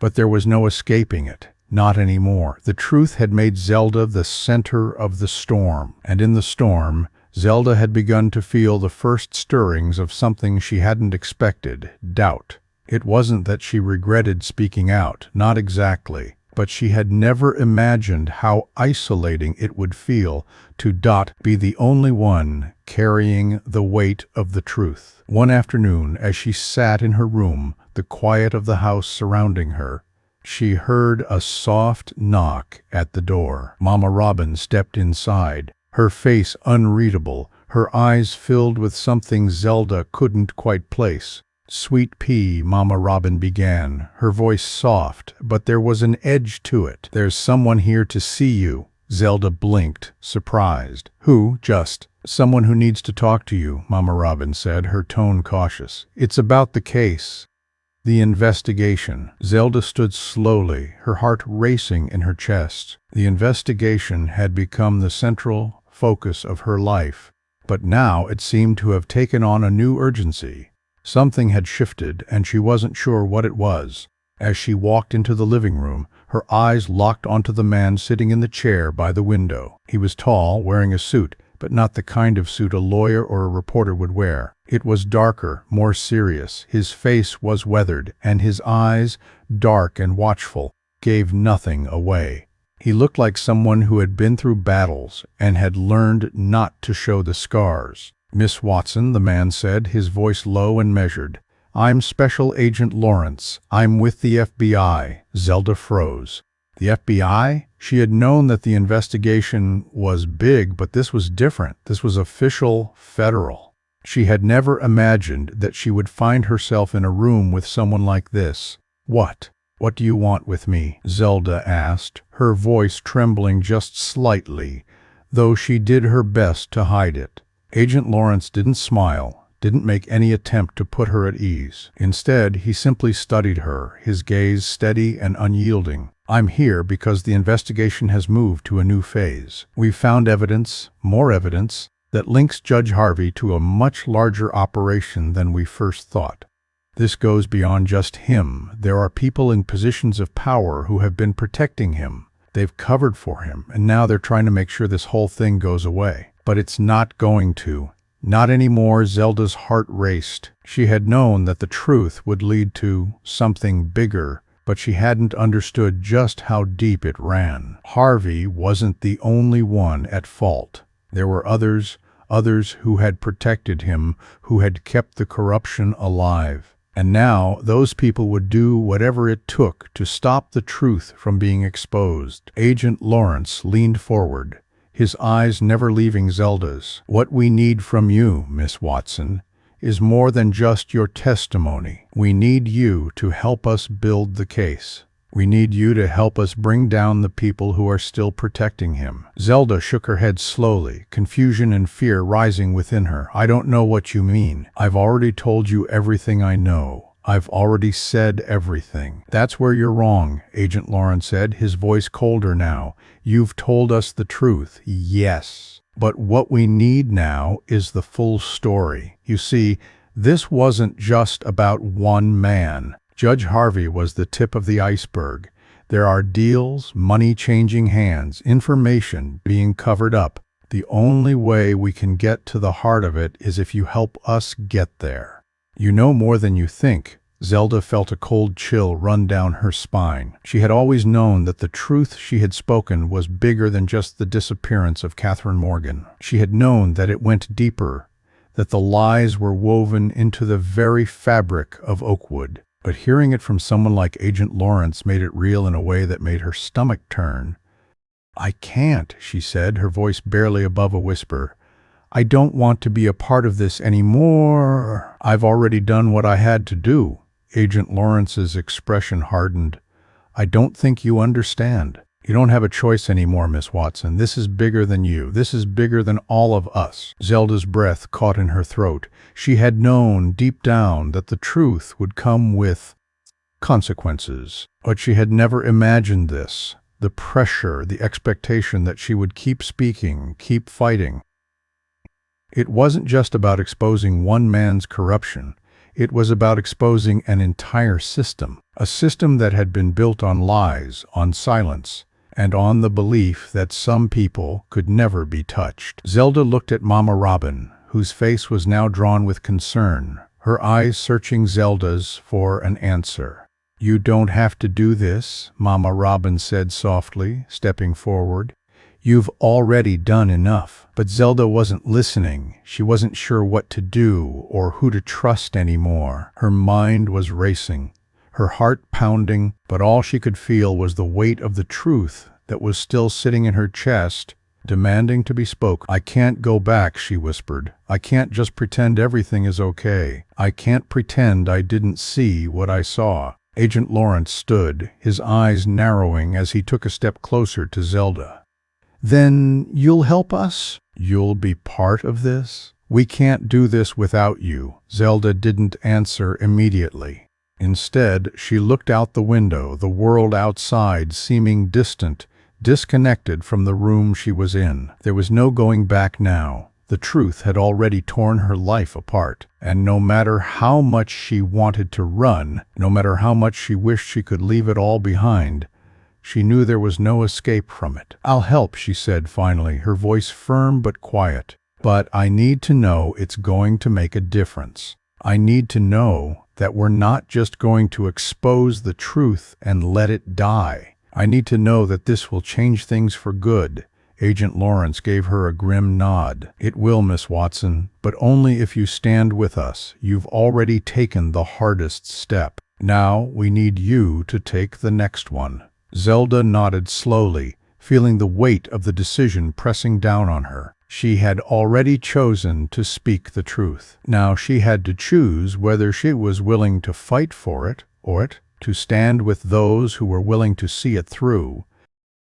But there was no escaping it. Not anymore. The truth had made Zelda the center of the storm, and in the storm, Zelda had begun to feel the first stirrings of something she hadn't expected: doubt. It wasn't that she regretted speaking out, not exactly, but she had never imagined how isolating it would feel to be the only one carrying the weight of the truth. One afternoon, as she sat in her room, the quiet of the house surrounding her, she heard a soft knock at the door. Mama Robin stepped inside, her face unreadable, her eyes filled with something Zelda couldn't quite place. "Sweet pea," Mama Robin began, her voice soft, but there was an edge to it. "There's someone here to see you." Zelda blinked, surprised. "Who?" "Just someone who needs to talk to you," Mama Robin said, her tone cautious. "It's about the case. The investigation." Zelda stood slowly, her heart racing in her chest. The investigation had become the central focus of her life, but now it seemed to have taken on a new urgency. Something had shifted, and she wasn't sure what it was. As she walked into the living room, her eyes locked onto the man sitting in the chair by the window. He was tall, wearing a suit, but not the kind of suit a lawyer or a reporter would wear. It was darker, more serious. His face was weathered, and his eyes, dark and watchful, gave nothing away. He looked like someone who had been through battles and had learned not to show the scars. "Miss Watson," the man said, his voice low and measured. "I'm Special Agent Lawrence. I'm with the FBI." Zelda froze. The FBI? She had known that the investigation was big, but this was different. This was official, federal. She had never imagined that she would find herself in a room with someone like this. "What do you want with me?" Zelda asked, her voice trembling just slightly, though she did her best to hide it. Agent Lawrence didn't smile, didn't make any attempt to put her at ease. Instead, he simply studied her, his gaze steady and unyielding. "I'm here because the investigation has moved to a new phase. We've found evidence, more evidence, that links Judge Harvey to a much larger operation than we first thought. This goes beyond just him. There are people in positions of power who have been protecting him. They've covered for him, and now they're trying to make sure this whole thing goes away. But it's not going to. Not anymore." Zelda's heart raced. She had known that the truth would lead to something bigger, but she hadn't understood just how deep it ran. Harvey wasn't the only one at fault. There were others who had protected him, who had kept the corruption alive. And now those people would do whatever it took to stop the truth from being exposed. Agent Lawrence leaned forward, his eyes never leaving Zelda's. "What we need from you, Miss Watson, is more than just your testimony. We need you to help us build the case. We need you to help us bring down the people who are still protecting him." Zelda shook her head slowly, confusion and fear rising within her. "I don't know what you mean. I've already told you everything I know. I've already said everything." "That's where you're wrong," Agent Lawrence said, his voice colder now. "You've told us the truth, yes. But what we need now is the full story. You see, this wasn't just about one man. Judge Harvey was the tip of the iceberg. There are deals, money changing hands, information being covered up. The only way we can get to the heart of it is if you help us get there." "You know more than you think." Zelda felt a cold chill run down her spine. She had always known that the truth she had spoken was bigger than just the disappearance of Catherine Morgan. She had known that it went deeper, that the lies were woven into the very fabric of Oakwood. But hearing it from someone like Agent Lawrence made it real in a way that made her stomach turn. "I can't," she said, her voice barely above a whisper. "I don't want to be a part of this anymore. I've already done what I had to do." Agent Lawrence's expression hardened. "I don't think you understand. You don't have a choice anymore, Miss Watson. This is bigger than you. This is bigger than all of us." Zelda's breath caught in her throat. She had known deep down that the truth would come with consequences, but she had never imagined this. The pressure, the expectation that she would keep speaking, keep fighting. It wasn't just about exposing one man's corruption. It was about exposing an entire system, a system that had been built on lies, on silence, and on the belief that some people could never be touched. Zelda looked at Mama Robin, whose face was now drawn with concern, her eyes searching Zelda's for an answer. "You don't have to do this," Mama Robin said softly, stepping forward. "You've already done enough." But Zelda wasn't listening. She wasn't sure what to do or who to trust anymore. Her mind was racing, her heart pounding, but all she could feel was the weight of the truth that was still sitting in her chest, demanding to be spoken. "I can't go back," she whispered. "I can't just pretend everything is okay. I can't pretend I didn't see what I saw." Agent Lawrence stood, his eyes narrowing as he took a step closer to Zelda. "Then you'll help us? You'll be part of this?" "We can't do this without you." Zelda didn't answer immediately. Instead, she looked out the window, the world outside seeming distant, disconnected from the room she was in. There was no going back now. The truth had already torn her life apart, and no matter how much she wanted to run, no matter how much she wished she could leave it all behind, she knew there was no escape from it. "I'll help," she said finally, her voice firm but quiet. "But I need to know it's going to make a difference. I need to know that we're not just going to expose the truth and let it die. I need to know that this will change things for good." Agent Lawrence gave her a grim nod. "It will, Miss Watson, but only if you stand with us. You've already taken the hardest step. Now we need you to take the next one." Zelda nodded slowly, feeling the weight of the decision pressing down on her. She had already chosen to speak the truth. Now she had to choose whether she was willing to fight for it, or to stand with those who were willing to see it through.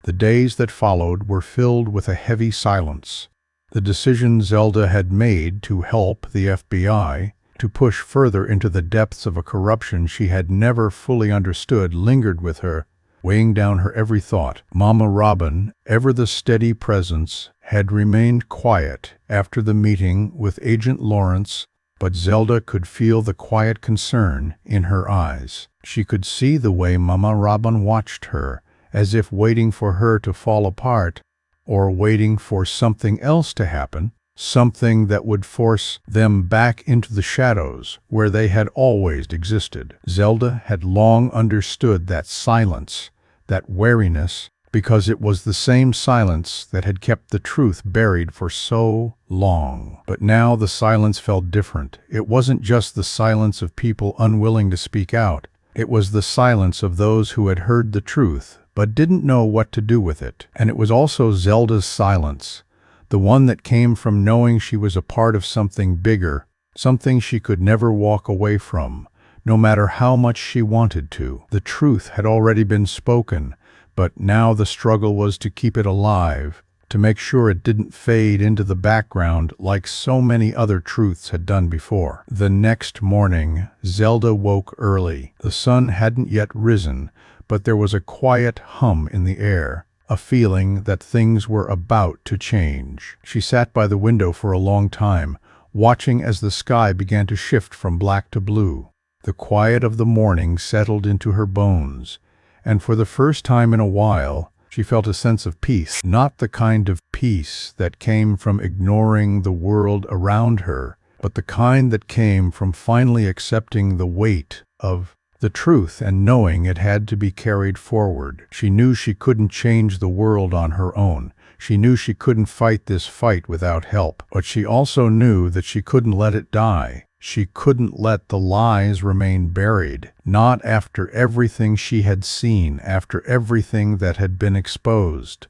The days that followed were filled with a heavy silence. The decision Zelda had made to help the FBI, to push further into the depths of a corruption she had never fully understood, lingered with her, weighing down her every thought. Mama Robin, ever the steady presence, had remained quiet after the meeting with Agent Lawrence, but Zelda could feel the quiet concern in her eyes. She could see the way Mama Robin watched her, as if waiting for her to fall apart, or waiting for something else to happen, something that would force them back into the shadows where they had always existed. Zelda had long understood that silence, that wariness, because it was the same silence that had kept the truth buried for so long. But now the silence felt different. It wasn't just the silence of people unwilling to speak out. It was the silence of those who had heard the truth, but didn't know what to do with it. And it was also Zelda's silence, the one that came from knowing she was a part of something bigger, something she could never walk away from, no matter how much she wanted to. The truth had already been spoken, but now the struggle was to keep it alive, to make sure it didn't fade into the background like so many other truths had done before. The next morning, Zelda woke early. The sun hadn't yet risen, but there was a quiet hum in the air, a feeling that things were about to change. She sat by the window for a long time, watching as the sky began to shift from black to blue. The quiet of the morning settled into her bones, and for the first time in a while, she felt a sense of peace. Not the kind of peace that came from ignoring the world around her, but the kind that came from finally accepting the weight of the truth and knowing it had to be carried forward. She knew she couldn't change the world on her own. She knew she couldn't fight this fight without help. But she also knew that she couldn't let it die. She couldn't let the lies remain buried. Not after everything she had seen, after everything that had been exposed.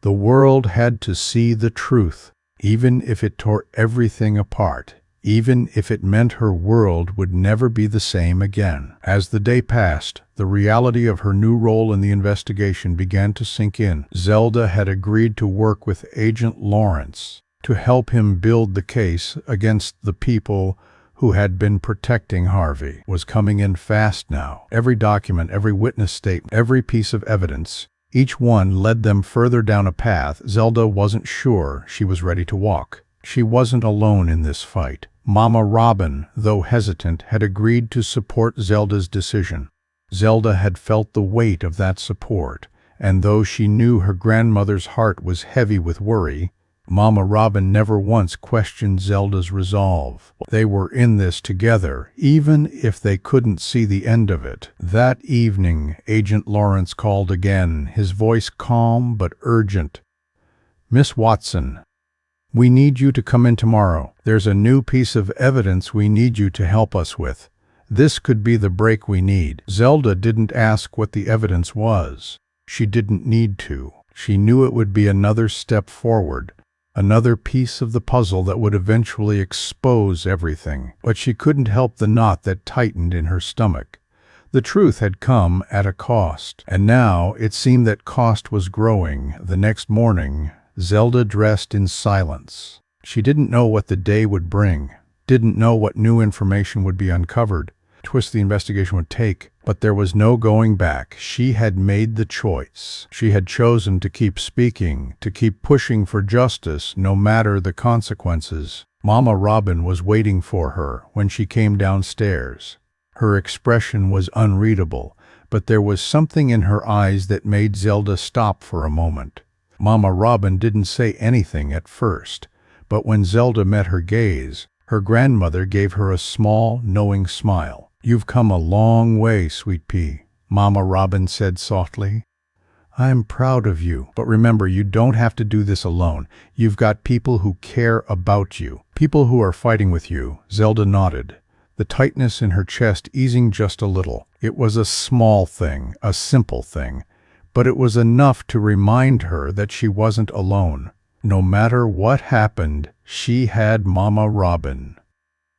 The world had to see the truth, even if it tore everything apart. Even if it meant her world would never be the same again. As the day passed, the reality of her new role in the investigation began to sink in. Zelda had agreed to work with Agent Lawrence to help him build the case against the people who had been protecting Harvey. Was coming in fast now. Every document, every witness statement, every piece of evidence, each one led them further down a path Zelda wasn't sure she was ready to walk. She wasn't alone in this fight. Mama Robin, though hesitant, had agreed to support Zelda's decision. Zelda had felt the weight of that support, and though she knew her grandmother's heart was heavy with worry, Mama Robin never once questioned Zelda's resolve. They were in this together, even if they couldn't see the end of it. That evening, Agent Lawrence called again, his voice calm but urgent. "Miss Watson, we need you to come in tomorrow. There's a new piece of evidence we need you to help us with. This could be the break we need." Zelda didn't ask what the evidence was. She didn't need to. She knew it would be another step forward, another piece of the puzzle that would eventually expose everything. But she couldn't help the knot that tightened in her stomach. The truth had come at a cost, and now it seemed that cost was growing. The next morning, Zelda dressed in silence. She didn't know what the day would bring, didn't know what new information would be uncovered, twist the investigation would take, but there was no going back. She had made the choice. She had chosen to keep speaking, to keep pushing for justice, no matter the consequences. Mama Robin was waiting for her when she came downstairs. Her expression was unreadable, but there was something in her eyes that made Zelda stop for a moment. Mama Robin didn't say anything at first, but when Zelda met her gaze, her grandmother gave her a small, knowing smile. "You've come a long way, sweet pea," Mama Robin said softly. I'm proud of you. But remember, you don't have to do this alone. You've got people who care about you. People who are fighting with you." Zelda nodded, the tightness in her chest easing just a little. It was a small thing, a simple thing, but it was enough to remind her that she wasn't alone. No matter what happened, she had Mama Robin.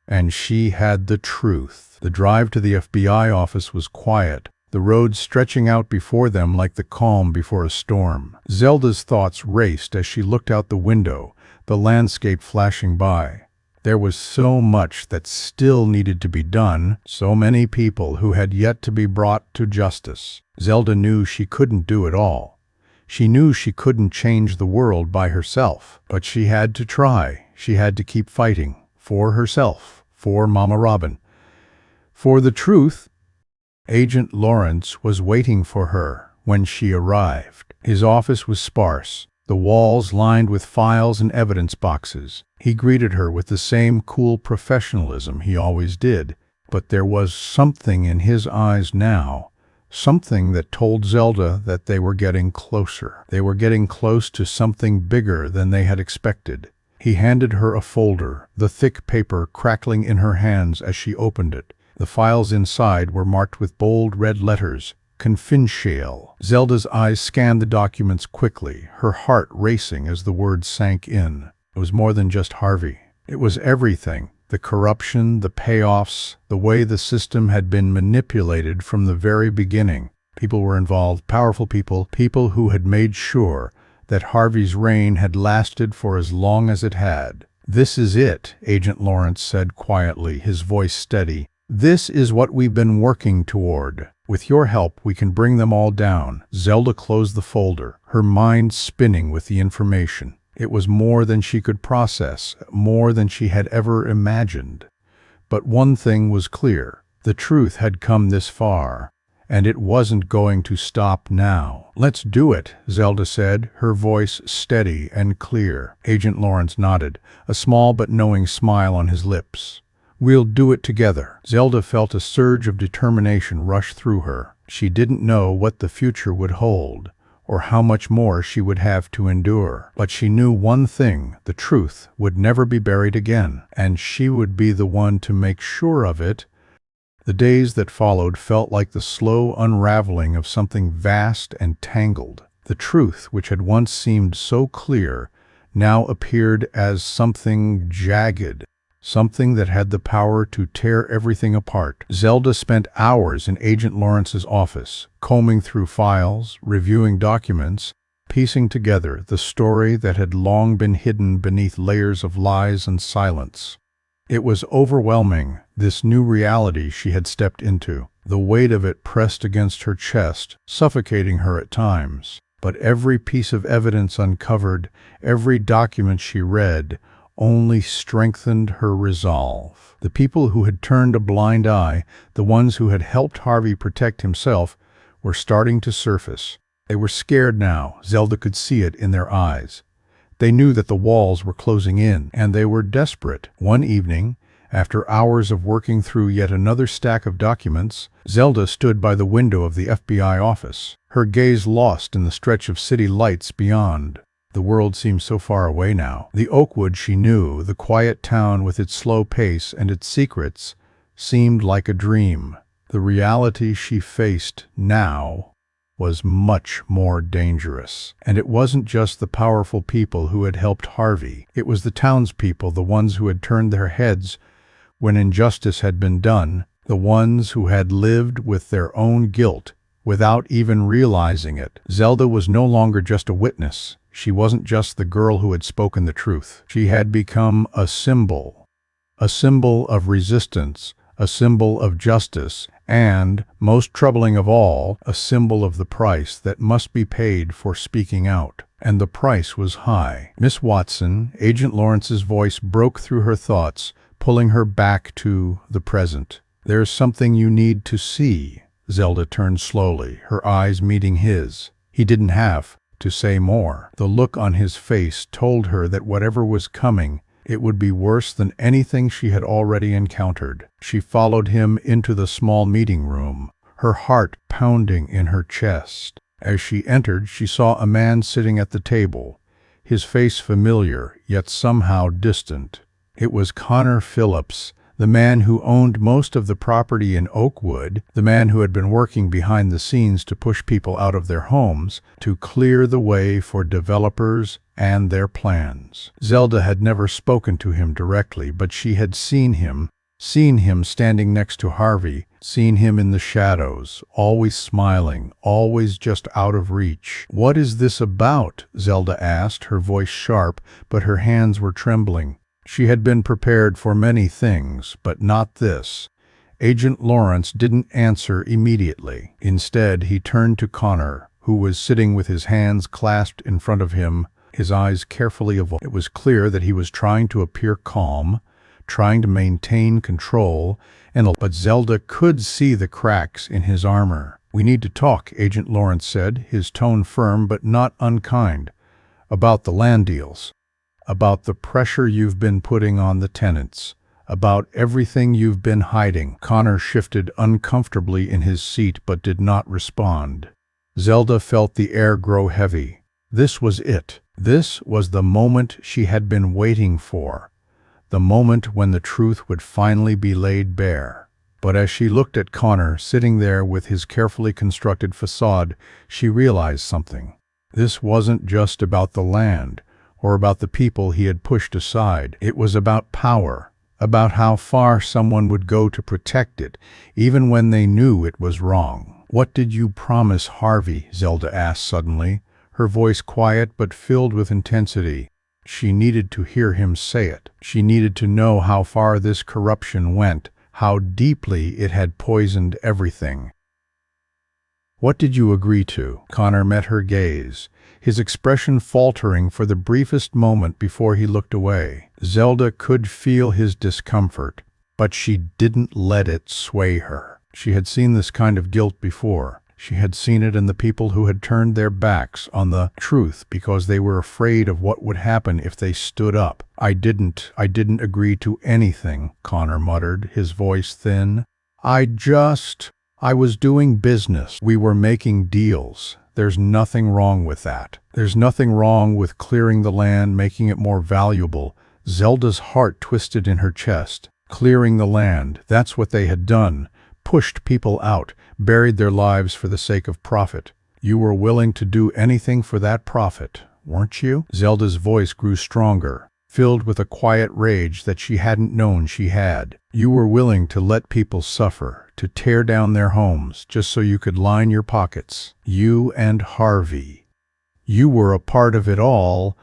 And she had the truth. The drive to the FBI office was quiet, the road stretching out before them like the calm before a storm. Zelda's thoughts raced as she looked out the window, the landscape flashing by. There was so much that still needed to be done, so many people who had yet to be brought to justice. Zelda knew she couldn't do it all. She knew she couldn't change the world by herself, but she had to try. She had to keep fighting. For herself, for Mama Robin, for the truth. Agent Lawrence was waiting for her when she arrived. His office was sparse, the walls lined with files and evidence boxes. He greeted her with the same cool professionalism he always did, but there was something in his eyes now, something that told Zelda that they were getting closer. They were getting close to something bigger than they had expected. He handed her a folder, the thick paper crackling in her hands as she opened it. The files inside were marked with bold red letters, "Confidential." Zelda's eyes scanned the documents quickly, her heart racing as the words sank in. It was more than just Harvey. It was everything. The corruption, the payoffs, the way the system had been manipulated from the very beginning. People were involved, powerful people, people who had made sure that Harvey's reign had lasted for as long as it had. "This is it," Agent Lawrence said quietly, his voice steady. "This is what we've been working toward. With your help, we can bring them all down." Zelda closed the folder, her mind spinning with the information. It was more than she could process, more than she had ever imagined. But one thing was clear. The truth had come this far, and it wasn't going to stop now. "Let's do it," Zelda said, her voice steady and clear. Agent Lawrence nodded, a small but knowing smile on his lips. "We'll do it together." Zelda felt a surge of determination rush through her. She didn't know what the future would hold, or how much more she would have to endure. But she knew one thing: the truth would never be buried again, and she would be the one to make sure of it. The days that followed felt like the slow unraveling of something vast and tangled. The truth, which had once seemed so clear, now appeared as something jagged, something that had the power to tear everything apart. Zelda spent hours in Agent Lawrence's office, combing through files, reviewing documents, piecing together the story that had long been hidden beneath layers of lies and silence. It was overwhelming, this new reality she had stepped into. The weight of it pressed against her chest, suffocating her at times. But every piece of evidence uncovered, every document she read, only strengthened her resolve. The people who had turned a blind eye, the ones who had helped Harvey protect himself, were starting to surface. They were scared now. Zelda could see it in their eyes. They knew that the walls were closing in, and they were desperate. One evening, after hours of working through yet another stack of documents, Zelda stood by the window of the FBI office, her gaze lost in the stretch of city lights beyond. The world seemed so far away now. The Oakwood she knew, the quiet town with its slow pace and its secrets, seemed like a dream. The reality she faced now was much more dangerous. And it wasn't just the powerful people who had helped Harvey. It was the townspeople, the ones who had turned their heads when injustice had been done, the ones who had lived with their own guilt without even realizing it. Zelda was no longer just a witness. She wasn't just the girl who had spoken the truth. She had become a symbol of resistance, a symbol of justice, and, most troubling of all, a symbol of the price that must be paid for speaking out. And the price was high. "Miss Watson," Agent Lawrence's voice broke through her thoughts, pulling her back to the present. "There's something you need to see." Zelda turned slowly, her eyes meeting his. He didn't have to say more. The look on his face told her that whatever was coming, it would be worse than anything she had already encountered. She followed him into the small meeting room, her heart pounding in her chest. As she entered, she saw a man sitting at the table, his face familiar, yet somehow distant. It was Connor Phillips, the man who owned most of the property in Oakwood, the man who had been working behind the scenes to push people out of their homes, to clear the way for developers and their plans. Zelda had never spoken to him directly, but she had seen him standing next to Harvey, seen him in the shadows, always smiling, always just out of reach. "What is this about?" Zelda asked, her voice sharp, but her hands were trembling. She had been prepared for many things, but not this. Agent Lawrence didn't answer immediately. Instead, he turned to Connor, who was sitting with his hands clasped in front of him, his eyes carefully averted. It was clear that he was trying to appear calm, trying to maintain control, but Zelda could see the cracks in his armor. "We need to talk," Agent Lawrence said, his tone firm but not unkind. "About the land deals. About the pressure you've been putting on the tenants. About everything you've been hiding." Connor shifted uncomfortably in his seat but did not respond. Zelda felt the air grow heavy. This was it. This was the moment she had been waiting for. The moment when the truth would finally be laid bare. But as she looked at Connor sitting there with his carefully constructed facade, she realized something. This wasn't just about the land, or about the people he had pushed aside. It was about power, about how far someone would go to protect it, even when they knew it was wrong. "What did you promise Harvey?" Zelda asked suddenly, her voice quiet but filled with intensity. She needed to hear him say it. She needed to know how far this corruption went, how deeply it had poisoned everything. "What did you agree to?" Connor met her gaze, his expression faltering for the briefest moment before he looked away. Zelda could feel his discomfort, but she didn't let it sway her. She had seen this kind of guilt before. She had seen it in the people who had turned their backs on the truth because they were afraid of what would happen if they stood up. I didn't agree to anything," Connor muttered, his voice thin. I was doing business. We were making deals. There's nothing wrong with that. There's nothing wrong with clearing the land, making it more valuable." Zelda's heart twisted in her chest. Clearing the land, that's what they had done. Pushed people out, buried their lives for the sake of profit. "You were willing to do anything for that profit, weren't you?" Zelda's voice grew stronger, filled with a quiet rage that she hadn't known she had. "You were willing to let people suffer, to tear down their homes, just so you could line your pockets. You and Harvey. You were a part of it all."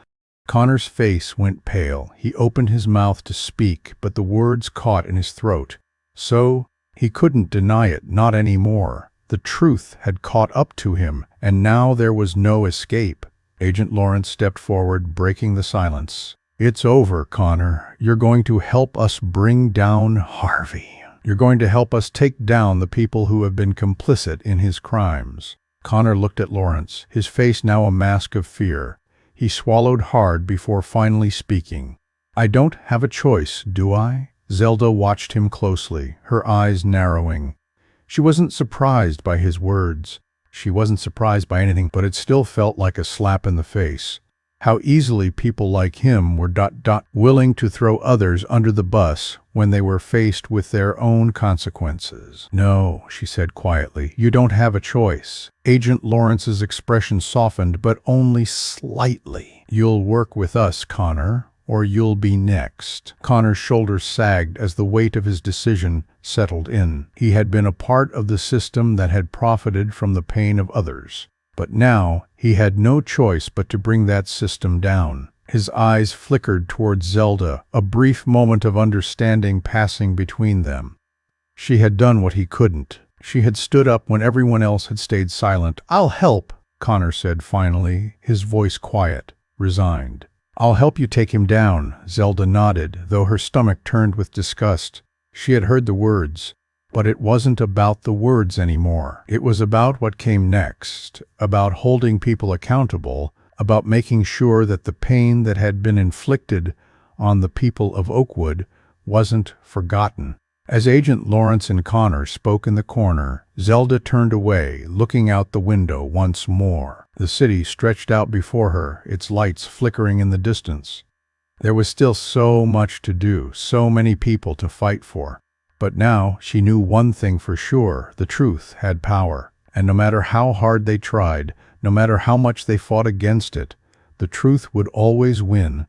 Connor's face went pale. He opened his mouth to speak, but the words caught in his throat. So, he couldn't deny it, not anymore. The truth had caught up to him, and now there was no escape. Agent Lawrence stepped forward, breaking the silence. "It's over, Connor. You're going to help us bring down Harvey. You're going to help us take down the people who have been complicit in his crimes." Connor looked at Lawrence, his face now a mask of fear. He swallowed hard before finally speaking. "I don't have a choice, do I?" Zelda watched him closely, her eyes narrowing. She wasn't surprised by his words. She wasn't surprised by anything, but it still felt like a slap in the face. How easily people like him were willing to throw others under the bus when they were faced with their own consequences. "No," she said quietly, "you don't have a choice." Agent Lawrence's expression softened, but only slightly. "You'll work with us, Connor, or you'll be next." Connor's shoulders sagged as the weight of his decision settled in. He had been a part of the system that had profited from the pain of others. But now he had no choice but to bring that system down. His eyes flickered towards Zelda, a brief moment of understanding passing between them. She had done what he couldn't. She had stood up when everyone else had stayed silent. "I'll help," Connor said finally, his voice quiet, resigned. "I'll help you take him down," Zelda nodded, though her stomach turned with disgust. She had heard the words. But it wasn't about the words anymore. It was about what came next, about holding people accountable, about making sure that the pain that had been inflicted on the people of Oakwood wasn't forgotten. As Agent Lawrence and Connor spoke in the corner, Zelda turned away, looking out the window once more. The city stretched out before her, its lights flickering in the distance. There was still so much to do, so many people to fight for. But now she knew one thing for sure: the truth had power. And no matter how hard they tried, no matter how much they fought against it, the truth would always win.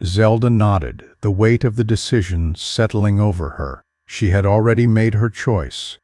Zelda nodded, the weight of the decision settling over her. She had already made her choice.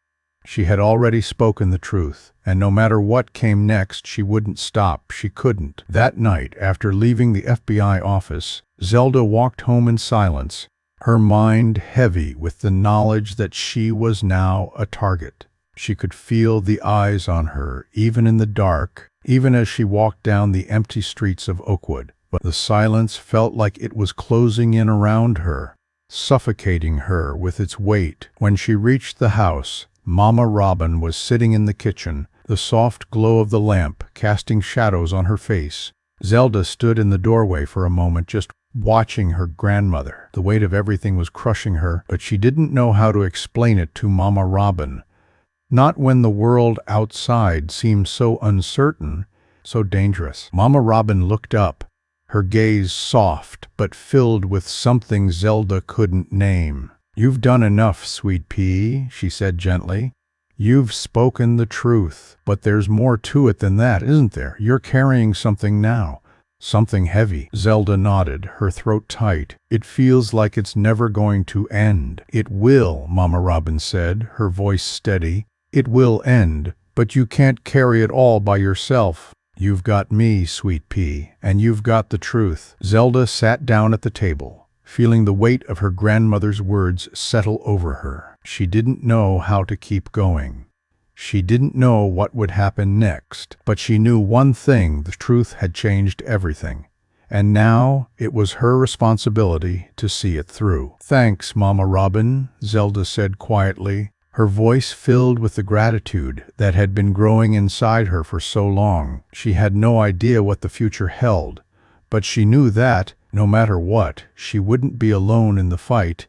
She had already spoken the truth, and no matter what came next, she wouldn't stop. She couldn't. That night, after leaving the FBI office, Zelda walked home in silence, her mind heavy with the knowledge that she was now a target. She could feel the eyes on her, even in the dark, even as she walked down the empty streets of Oakwood. But the silence felt like it was closing in around her, suffocating her with its weight. When she reached the house, Mama Robin was sitting in the kitchen, the soft glow of the lamp casting shadows on her face. Zelda stood in the doorway for a moment, just watching her grandmother. The weight of everything was crushing her, but she didn't know how to explain it to Mama Robin. Not when the world outside seemed so uncertain, so dangerous. Mama Robin looked up, her gaze soft but filled with something Zelda couldn't name. "You've done enough, sweet pea," she said gently. "You've spoken the truth, but there's more to it than that, isn't there? You're carrying something now, something heavy." Zelda nodded, her throat tight. "It feels like it's never going to end." "It will," Mama Robin said, her voice steady. "It will end, but you can't carry it all by yourself. You've got me, sweet pea, and you've got the truth." Zelda sat down at the table, feeling the weight of her grandmother's words settle over her. She didn't know how to keep going. She didn't know what would happen next, but she knew one thing: the truth had changed everything. And now it was her responsibility to see it through. "Thanks, Mama Robin," Zelda said quietly, her voice filled with the gratitude that had been growing inside her for so long. She had no idea what the future held, but she knew that, no matter what, she wouldn't be alone in the fight.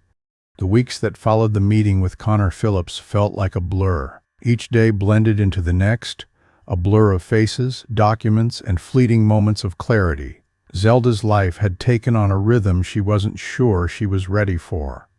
The weeks that followed the meeting with Connor Phillips felt like a blur. Each day blended into the next, a blur of faces, documents, and fleeting moments of clarity. Zelda's life had taken on a rhythm she wasn't sure she was ready for.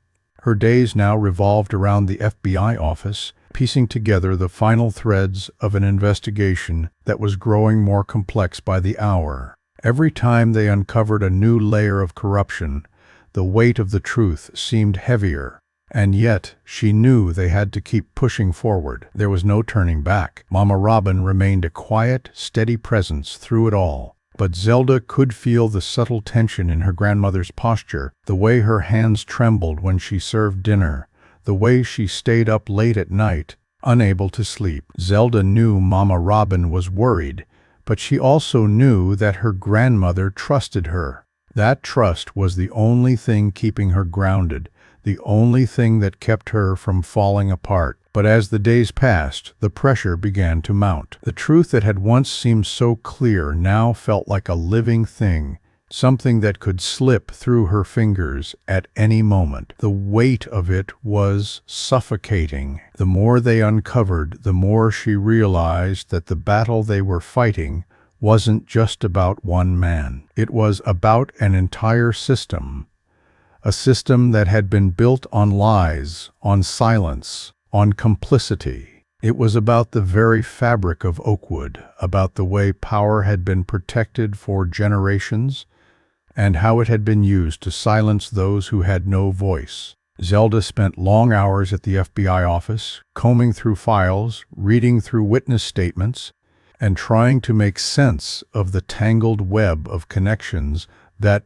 Her days now revolved around the FBI office, piecing together the final threads of an investigation that was growing more complex by the hour. Every time they uncovered a new layer of corruption, the weight of the truth seemed heavier. And yet, she knew they had to keep pushing forward. There was no turning back. Mama Robin remained a quiet, steady presence through it all. But Zelda could feel the subtle tension in her grandmother's posture, the way her hands trembled when she served dinner, the way she stayed up late at night, unable to sleep. Zelda knew Mama Robin was worried, but she also knew that her grandmother trusted her. That trust was the only thing keeping her grounded, the only thing that kept her from falling apart. But as the days passed, the pressure began to mount. The truth that had once seemed so clear now felt like a living thing, something that could slip through her fingers at any moment. The weight of it was suffocating. The more they uncovered, the more she realized that the battle they were fighting wasn't just about one man. It was about an entire system. A system that had been built on lies, on silence, on complicity. It was about the very fabric of Oakwood, about the way power had been protected for generations, and how it had been used to silence those who had no voice. Zelda spent long hours at the FBI office, combing through files, reading through witness statements, and trying to make sense of the tangled web of connections that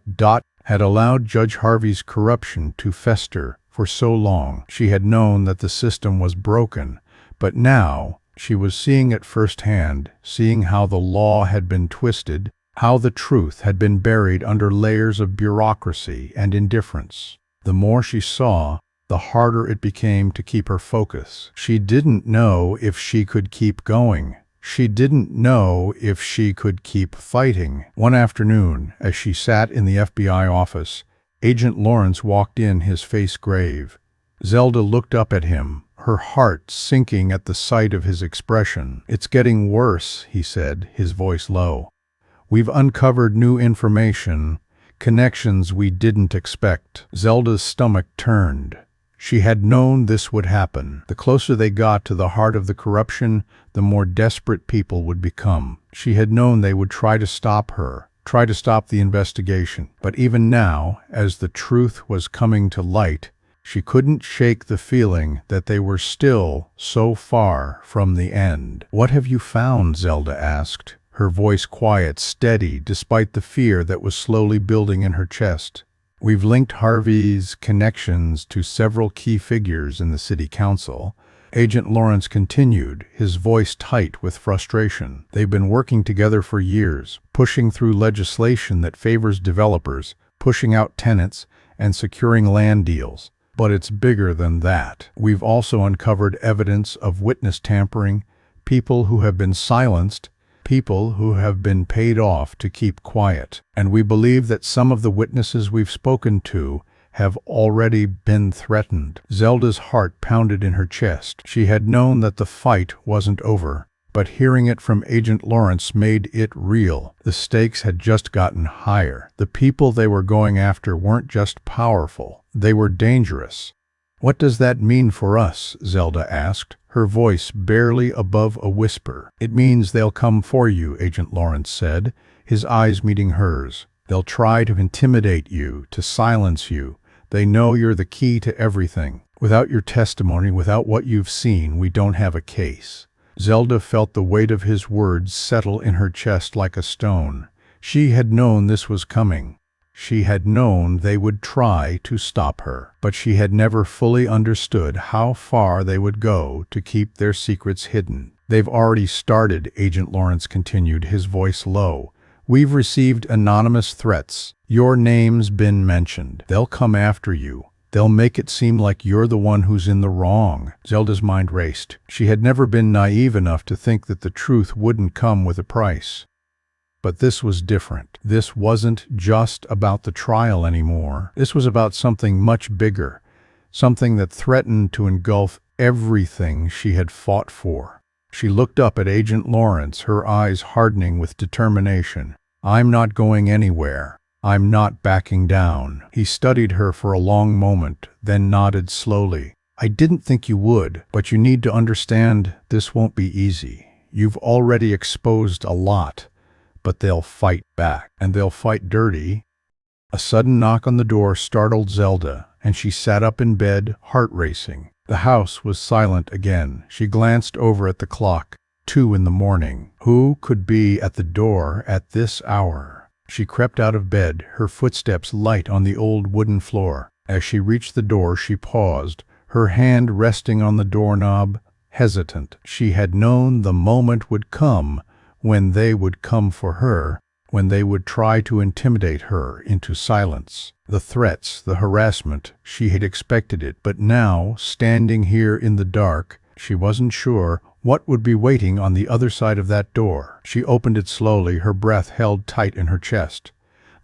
had allowed Judge Harvey's corruption to fester for so long. She had known that the system was broken, but now she was seeing it firsthand, seeing how the law had been twisted, how the truth had been buried under layers of bureaucracy and indifference. The more she saw, the harder it became to keep her focus. She didn't know if she could keep going. She didn't know if she could keep fighting. One afternoon, as she sat in the FBI office, Agent Lawrence walked in, his face grave. Zelda looked up at him, her heart sinking at the sight of his expression. "It's getting worse," he said, his voice low. "We've uncovered new information, connections we didn't expect." Zelda's stomach turned. She had known this would happen. The closer they got to the heart of the corruption, the more desperate people would become. She had known they would try to stop her, try to stop the investigation. But even now, as the truth was coming to light, she couldn't shake the feeling that they were still so far from the end. "What have you found?" Zelda asked, her voice quiet, steady, despite the fear that was slowly building in her chest. "We've linked Harvey's connections to several key figures in the city council," Agent Lawrence continued, his voice tight with frustration. "They've been working together for years, pushing through legislation that favors developers, pushing out tenants, and securing land deals. But it's bigger than that. We've also uncovered evidence of witness tampering, people who have been silenced, people who have been paid off to keep quiet. And we believe that some of the witnesses we've spoken to have already been threatened." Zelda's heart pounded in her chest. She had known that the fight wasn't over, but hearing it from Agent Lawrence made it real. The stakes had just gotten higher. The people they were going after weren't just powerful, they were dangerous. "What does that mean for us?" Zelda asked, her voice barely above a whisper. "It means they'll come for you," Agent Lawrence said, his eyes meeting hers. "They'll try to intimidate you, to silence you. They know you're the key to everything. Without your testimony, without what you've seen, we don't have a case." Zelda felt the weight of his words settle in her chest like a stone. She had known this was coming. She had known they would try to stop her, but she had never fully understood how far they would go to keep their secrets hidden. "They've already started," Agent Lawrence continued, his voice low. "We've received anonymous threats. Your name's been mentioned. They'll come after you. They'll make it seem like you're the one who's in the wrong." Zelda's mind raced. She had never been naive enough to think that the truth wouldn't come with a price. But this was different. This wasn't just about the trial anymore. This was about something much bigger, something that threatened to engulf everything she had fought for. She looked up at Agent Lawrence, her eyes hardening with determination. "I'm not going anywhere. I'm not backing down." He studied her for a long moment, then nodded slowly. "I didn't think you would, but you need to understand this won't be easy. You've already exposed a lot, but they'll fight back, and they'll fight dirty." A sudden knock on the door startled Zelda, and she sat up in bed, heart racing. The house was silent again. She glanced over at the clock. 2 in the morning. Who could be at the door at this hour? She crept out of bed, her footsteps light on the old wooden floor. As she reached the door, she paused, her hand resting on the doorknob, hesitant. She had known the moment would come when they would come for her, when they would try to intimidate her into silence. The threats, the harassment, she had expected it, but now, standing here in the dark, she wasn't sure what would be waiting on the other side of that door. She opened it slowly, her breath held tight in her chest.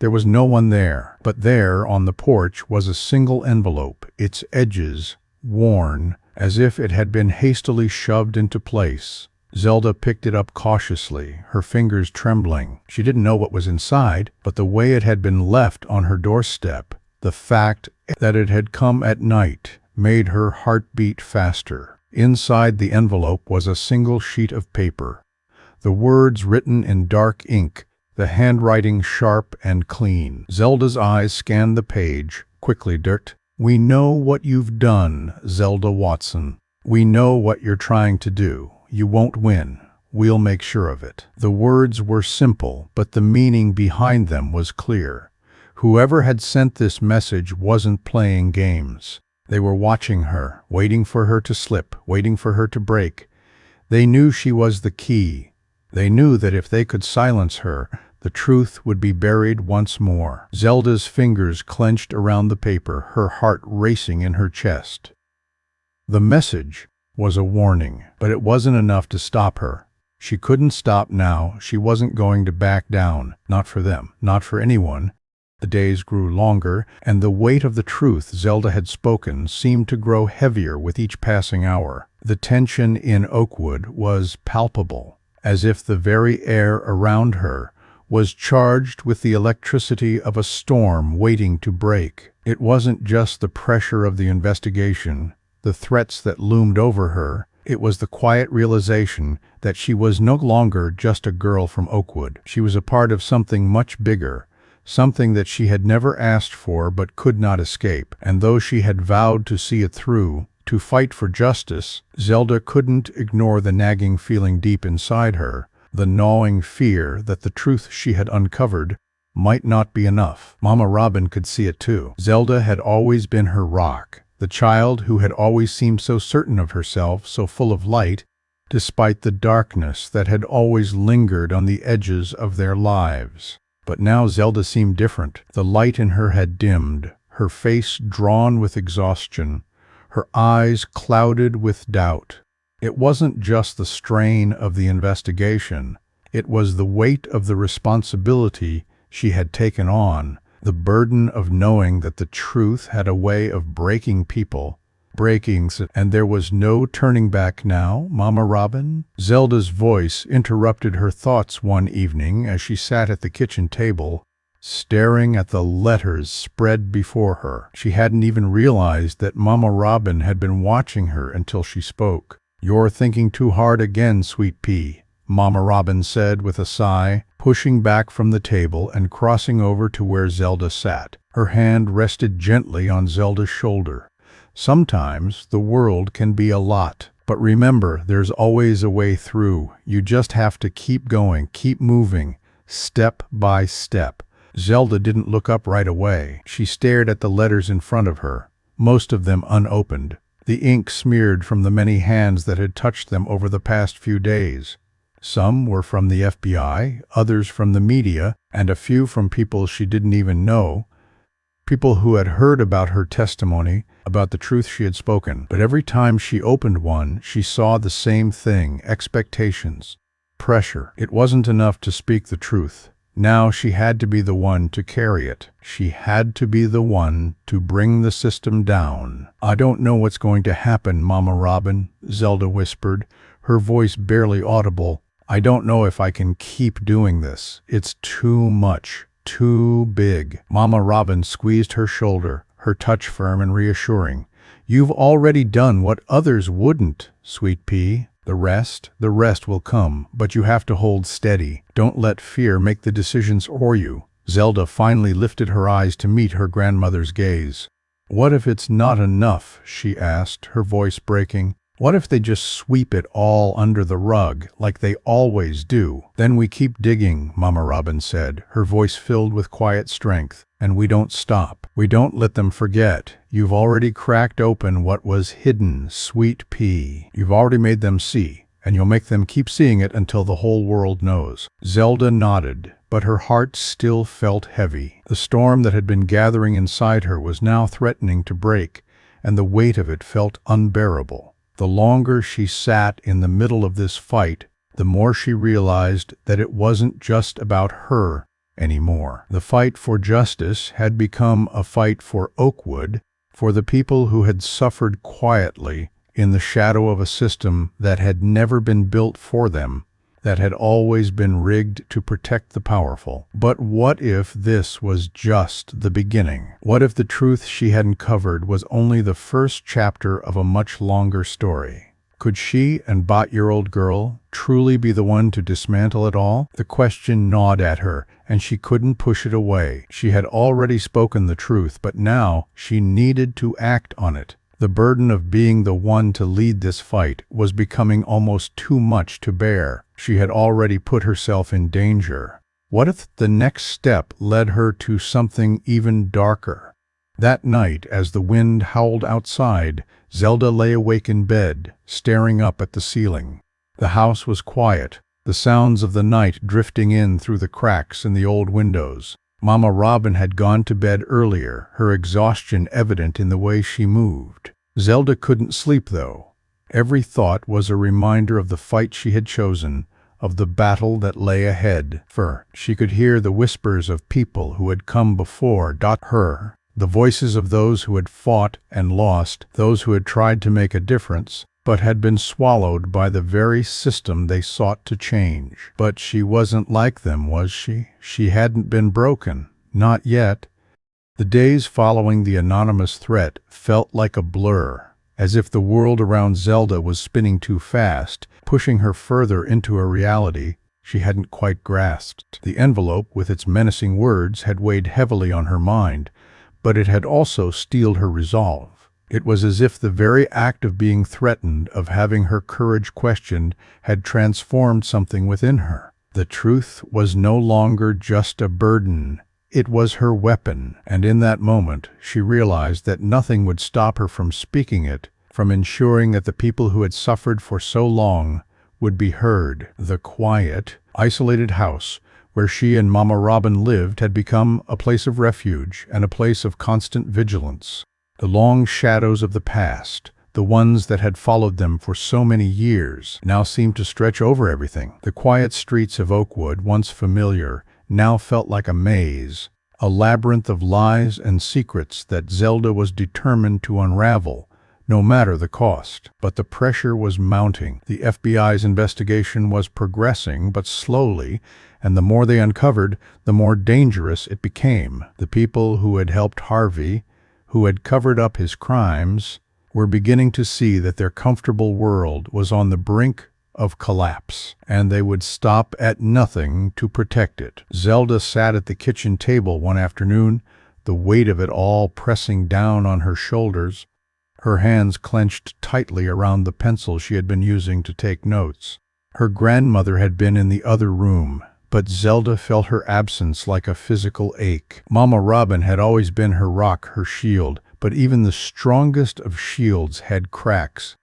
There was no one there, but there on the porch was a single envelope, its edges worn, as if it had been hastily shoved into place. Zelda picked it up cautiously, her fingers trembling. She didn't know what was inside, but the way it had been left on her doorstep, the fact that it had come at night, made her heart beat faster. Inside the envelope was a single sheet of paper, the words written in dark ink, the handwriting sharp and clean. Zelda's eyes scanned the page, quickly. "Dirt. We know what you've done, Zelda Watson. We know what you're trying to do. You won't win. We'll make sure of it." The words were simple, but the meaning behind them was clear. Whoever had sent this message wasn't playing games. They were watching her, waiting for her to slip, waiting for her to break. They knew she was the key. They knew that if they could silence her, the truth would be buried once more. Zelda's fingers clenched around the paper, her heart racing in her chest. The message was a warning, but it wasn't enough to stop her. She couldn't stop now. She wasn't going to back down. Not for them, not for anyone. The days grew longer, and the weight of the truth Zelda had spoken seemed to grow heavier with each passing hour. The tension in Oakwood was palpable, as if the very air around her was charged with the electricity of a storm waiting to break. It wasn't just the pressure of the investigation, the threats that loomed over her. It was the quiet realization that she was no longer just a girl from Oakwood. She was a part of something much bigger, something that she had never asked for but could not escape. And though she had vowed to see it through, to fight for justice, Zelda couldn't ignore the nagging feeling deep inside her, the gnawing fear that the truth she had uncovered might not be enough. Mama Robin could see it too. Zelda had always been her rock, the child who had always seemed so certain of herself, so full of light, despite the darkness that had always lingered on the edges of their lives. But now Zelda seemed different. The light in her had dimmed, her face drawn with exhaustion, her eyes clouded with doubt. It wasn't just the strain of the investigation, it was the weight of the responsibility she had taken on, the burden of knowing that the truth had a way of breaking people, and there was no turning back now, Mama Robin? Zelda's voice interrupted her thoughts one evening as she sat at the kitchen table, staring at the letters spread before her. She hadn't even realized that Mama Robin had been watching her until she spoke. "You're thinking too hard again, Sweet Pea," Mama Robin said with a sigh, pushing back from the table and crossing over to where Zelda sat. Her hand rested gently on Zelda's shoulder. "Sometimes the world can be a lot, but remember, there's always a way through. You just have to keep going, keep moving, step by step." Zelda didn't look up right away. She stared at the letters in front of her, most of them unopened, the ink smeared from the many hands that had touched them over the past few days. Some were from the FBI, others from the media, and a few from people she didn't even know, people who had heard about her testimony, about the truth she had spoken. But every time she opened one, she saw the same thing: expectations, pressure. It wasn't enough to speak the truth. Now she had to be the one to carry it. She had to be the one to bring the system down. "I don't know what's going to happen, Mama Robin," Zelda whispered, her voice barely audible. "I don't know if I can keep doing this. It's too much, too big." Mama Robin squeezed her shoulder, her touch firm and reassuring. "You've already done what others wouldn't, Sweet Pea. The rest will come, but you have to hold steady. Don't let fear make the decisions for you." Zelda finally lifted her eyes to meet her grandmother's gaze. "What if it's not enough?" she asked, her voice breaking. "What if they just sweep it all under the rug, like they always do?" "Then we keep digging," Mama Robin said, her voice filled with quiet strength. "And we don't stop. We don't let them forget. You've already cracked open what was hidden, Sweet Pea. You've already made them see, and you'll make them keep seeing it until the whole world knows." Zelda nodded, but her heart still felt heavy. The storm that had been gathering inside her was now threatening to break, and the weight of it felt unbearable. The longer she sat in the middle of this fight, the more she realized that it wasn't just about her anymore. The fight for justice had become a fight for Oakwood, for the people who had suffered quietly in the shadow of a system that had never been built for them, that had always been rigged to protect the powerful. But what if this was just the beginning? What if the truth she had uncovered was only the first chapter of a much longer story? Could she and 8-year-old girl truly be the one to dismantle it all? The question gnawed at her, and she couldn't push it away. She had already spoken the truth, but now she needed to act on it. The burden of being the one to lead this fight was becoming almost too much to bear. She had already put herself in danger. What if the next step led her to something even darker? That night, as the wind howled outside, Zelda lay awake in bed, staring up at the ceiling. The house was quiet, the sounds of the night drifting in through the cracks in the old windows. Mama Robin had gone to bed earlier, her exhaustion evident in the way she moved. Zelda couldn't sleep, though. Every thought was a reminder of the fight she had chosen, of the battle that lay ahead. For she could hear the whispers of people who had come before her, the voices of those who had fought and lost, those who had tried to make a difference, but had been swallowed by the very system they sought to change. But she wasn't like them, was she? She hadn't been broken. Not yet. The days following the anonymous threat felt like a blur, as if the world around Zelda was spinning too fast, pushing her further into a reality she hadn't quite grasped. The envelope, with its menacing words, had weighed heavily on her mind, but it had also steeled her resolve. It was as if the very act of being threatened, of having her courage questioned, had transformed something within her. The truth was no longer just a burden. It was her weapon, and in that moment she realized that nothing would stop her from speaking it, from ensuring that the people who had suffered for so long would be heard. The quiet, isolated house where she and Mama Robin lived had become a place of refuge and a place of constant vigilance. The long shadows of the past, the ones that had followed them for so many years, now seemed to stretch over everything. The quiet streets of Oakwood, once familiar, now felt like a maze, a labyrinth of lies and secrets that Zelda was determined to unravel, no matter the cost. But the pressure was mounting. The FBI's investigation was progressing, but slowly, and the more they uncovered, the more dangerous it became. The people who had helped Harvey, who had covered up his crimes, were beginning to see that their comfortable world was on the brink of collapse, and they would stop at nothing to protect it. Zelda sat at the kitchen table one afternoon, the weight of it all pressing down on her shoulders, her hands clenched tightly around the pencil she had been using to take notes. Her grandmother had been in the other room, but Zelda felt her absence like a physical ache. Mama Robin had always been her rock, her shield, but even the strongest of shields had cracks.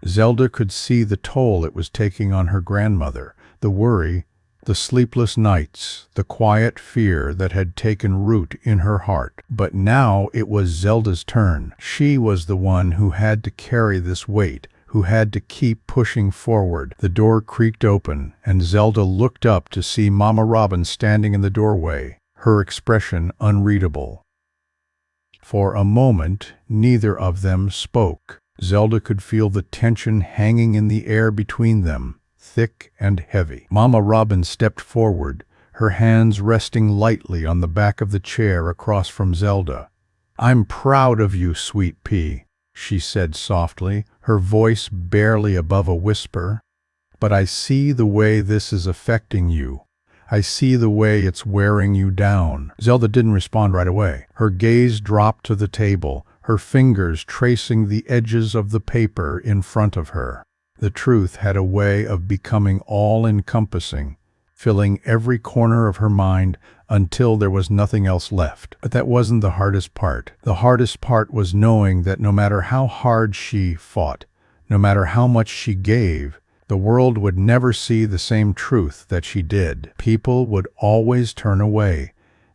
Zelda could see the toll it was taking on her grandmother, the worry, the sleepless nights, the quiet fear that had taken root in her heart. But now it was Zelda's turn. She was the one who had to carry this weight, who had to keep pushing forward. The door creaked open, and Zelda looked up to see Mama Robin standing in the doorway, her expression unreadable. For a moment, neither of them spoke. Zelda could feel the tension hanging in the air between them, thick and heavy. Mama Robin stepped forward, her hands resting lightly on the back of the chair across from Zelda. "I'm proud of you, sweet pea," she said softly, her voice barely above a whisper. "But I see the way this is affecting you. I see the way it's wearing you down." Zelda didn't respond right away. Her gaze dropped to the table, her fingers tracing the edges of the paper in front of her. The truth had a way of becoming all-encompassing, filling every corner of her mind until there was nothing else left. But that wasn't the hardest part. The hardest part was knowing that no matter how hard she fought, no matter how much she gave, the world would never see the same truth that she did. People would always turn away.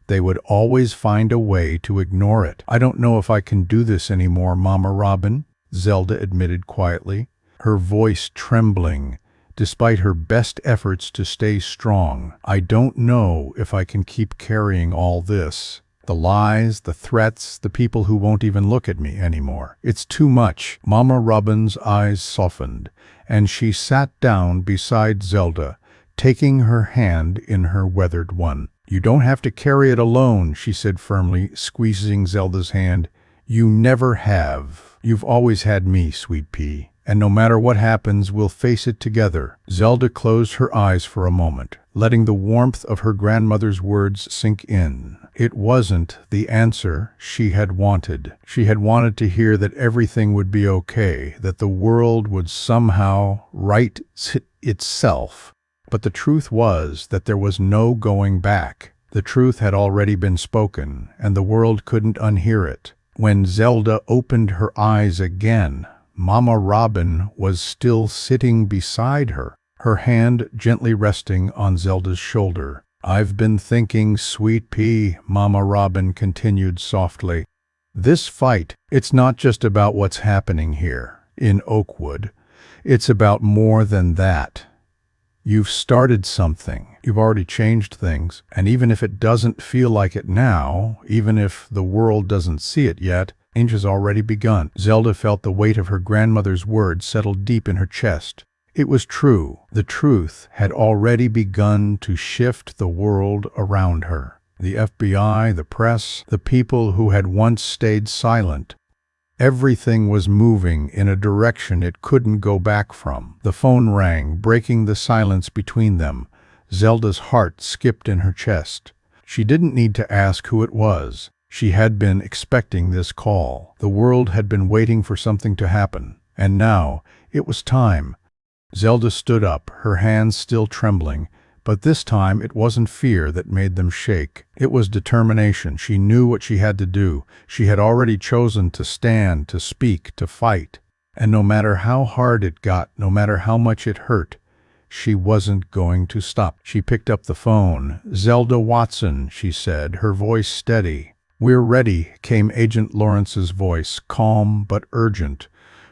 They would always find a way to ignore it. "I don't know if I can do this anymore, Mama Robin," Zelda admitted quietly, her voice trembling, despite her best efforts to stay strong. "I don't know if I can keep carrying all this. The lies, the threats, the people who won't even look at me anymore. It's too much." Mama Robin's eyes softened, and she sat down beside Zelda, taking her hand in her weathered one. "You don't have to carry it alone," she said firmly, squeezing Zelda's hand. "You never have. You've always had me, sweet pea. And no matter what happens, we'll face it together." Zelda closed her eyes for a moment, letting the warmth of her grandmother's words sink in. It wasn't the answer she had wanted. She had wanted to hear that everything would be okay, that the world would somehow right itself. But the truth was that there was no going back. The truth had already been spoken, and the world couldn't unhear it. When Zelda opened her eyes again, Mama Robin was still sitting beside her, her hand gently resting on Zelda's shoulder. "I've been thinking, sweet pea," Mama Robin continued softly. "This fight, it's not just about what's happening here, in Oakwood. It's about more than that. You've started something. You've already changed things. And even if it doesn't feel like it now, even if the world doesn't see it yet, change has already begun. Zelda felt the weight of her grandmother's words settle deep in her chest. It was true. The truth had already begun to shift the world around her. The FBI, the press, the people who had once stayed silent. Everything was moving in a direction it couldn't go back from. The phone rang, breaking the silence between them. Zelda's heart skipped in her chest. She didn't need to ask who it was. She had been expecting this call. The world had been waiting for something to happen. And now, it was time. Zelda stood up, her hands still trembling. But this time it wasn't fear that made them shake. It was determination. She knew what she had to do. She had already chosen to stand, to speak, to fight. And no matter how hard it got, no matter how much it hurt, she wasn't going to stop. She picked up the phone. "Zelda Watson," she said, her voice steady. "We're ready," came Agent Lawrence's voice, calm but urgent.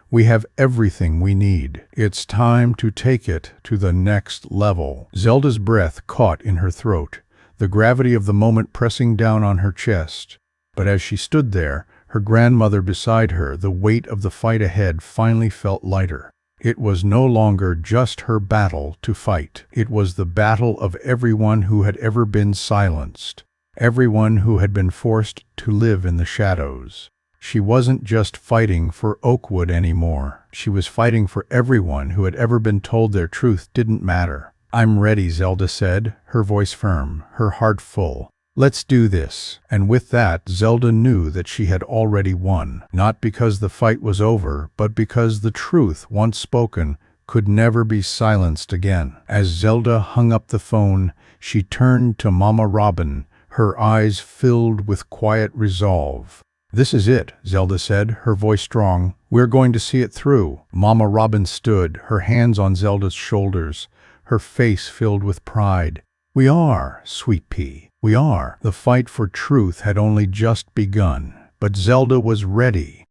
"We have everything we need. It's time to take it to the next level." Zelda's breath caught in her throat, the gravity of the moment pressing down on her chest. But as she stood there, her grandmother beside her, the weight of the fight ahead finally felt lighter. It was no longer just her battle to fight. It was the battle of everyone who had ever been silenced, everyone who had been forced to live in the shadows. She wasn't just fighting for Oakwood anymore. She was fighting for everyone who had ever been told their truth didn't matter. "I'm ready," Zelda said, her voice firm, her heart full. "Let's do this." And with that, Zelda knew that she had already won. Not because the fight was over, but because the truth, once spoken, could never be silenced again. As Zelda hung up the phone, she turned to Mama Robin, her eyes filled with quiet resolve. "This is it," Zelda said, her voice strong. "We're going to see it through." Mama Robin stood, her hands on Zelda's shoulders, her face filled with pride. "We are, Sweet Pea, we are." The fight for truth had only just begun, but Zelda was ready.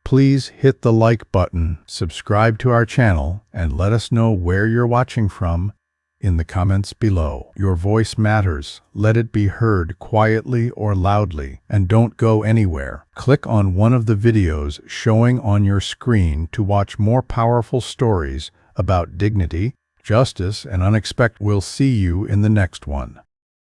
Please hit the like button, subscribe to our channel, and let us know where you're watching from in the comments below. Your voice matters. Let it be heard quietly or loudly. And don't go anywhere. Click on one of the videos showing on your screen to watch more powerful stories about dignity, justice, and unexpected. We'll see you in the next one.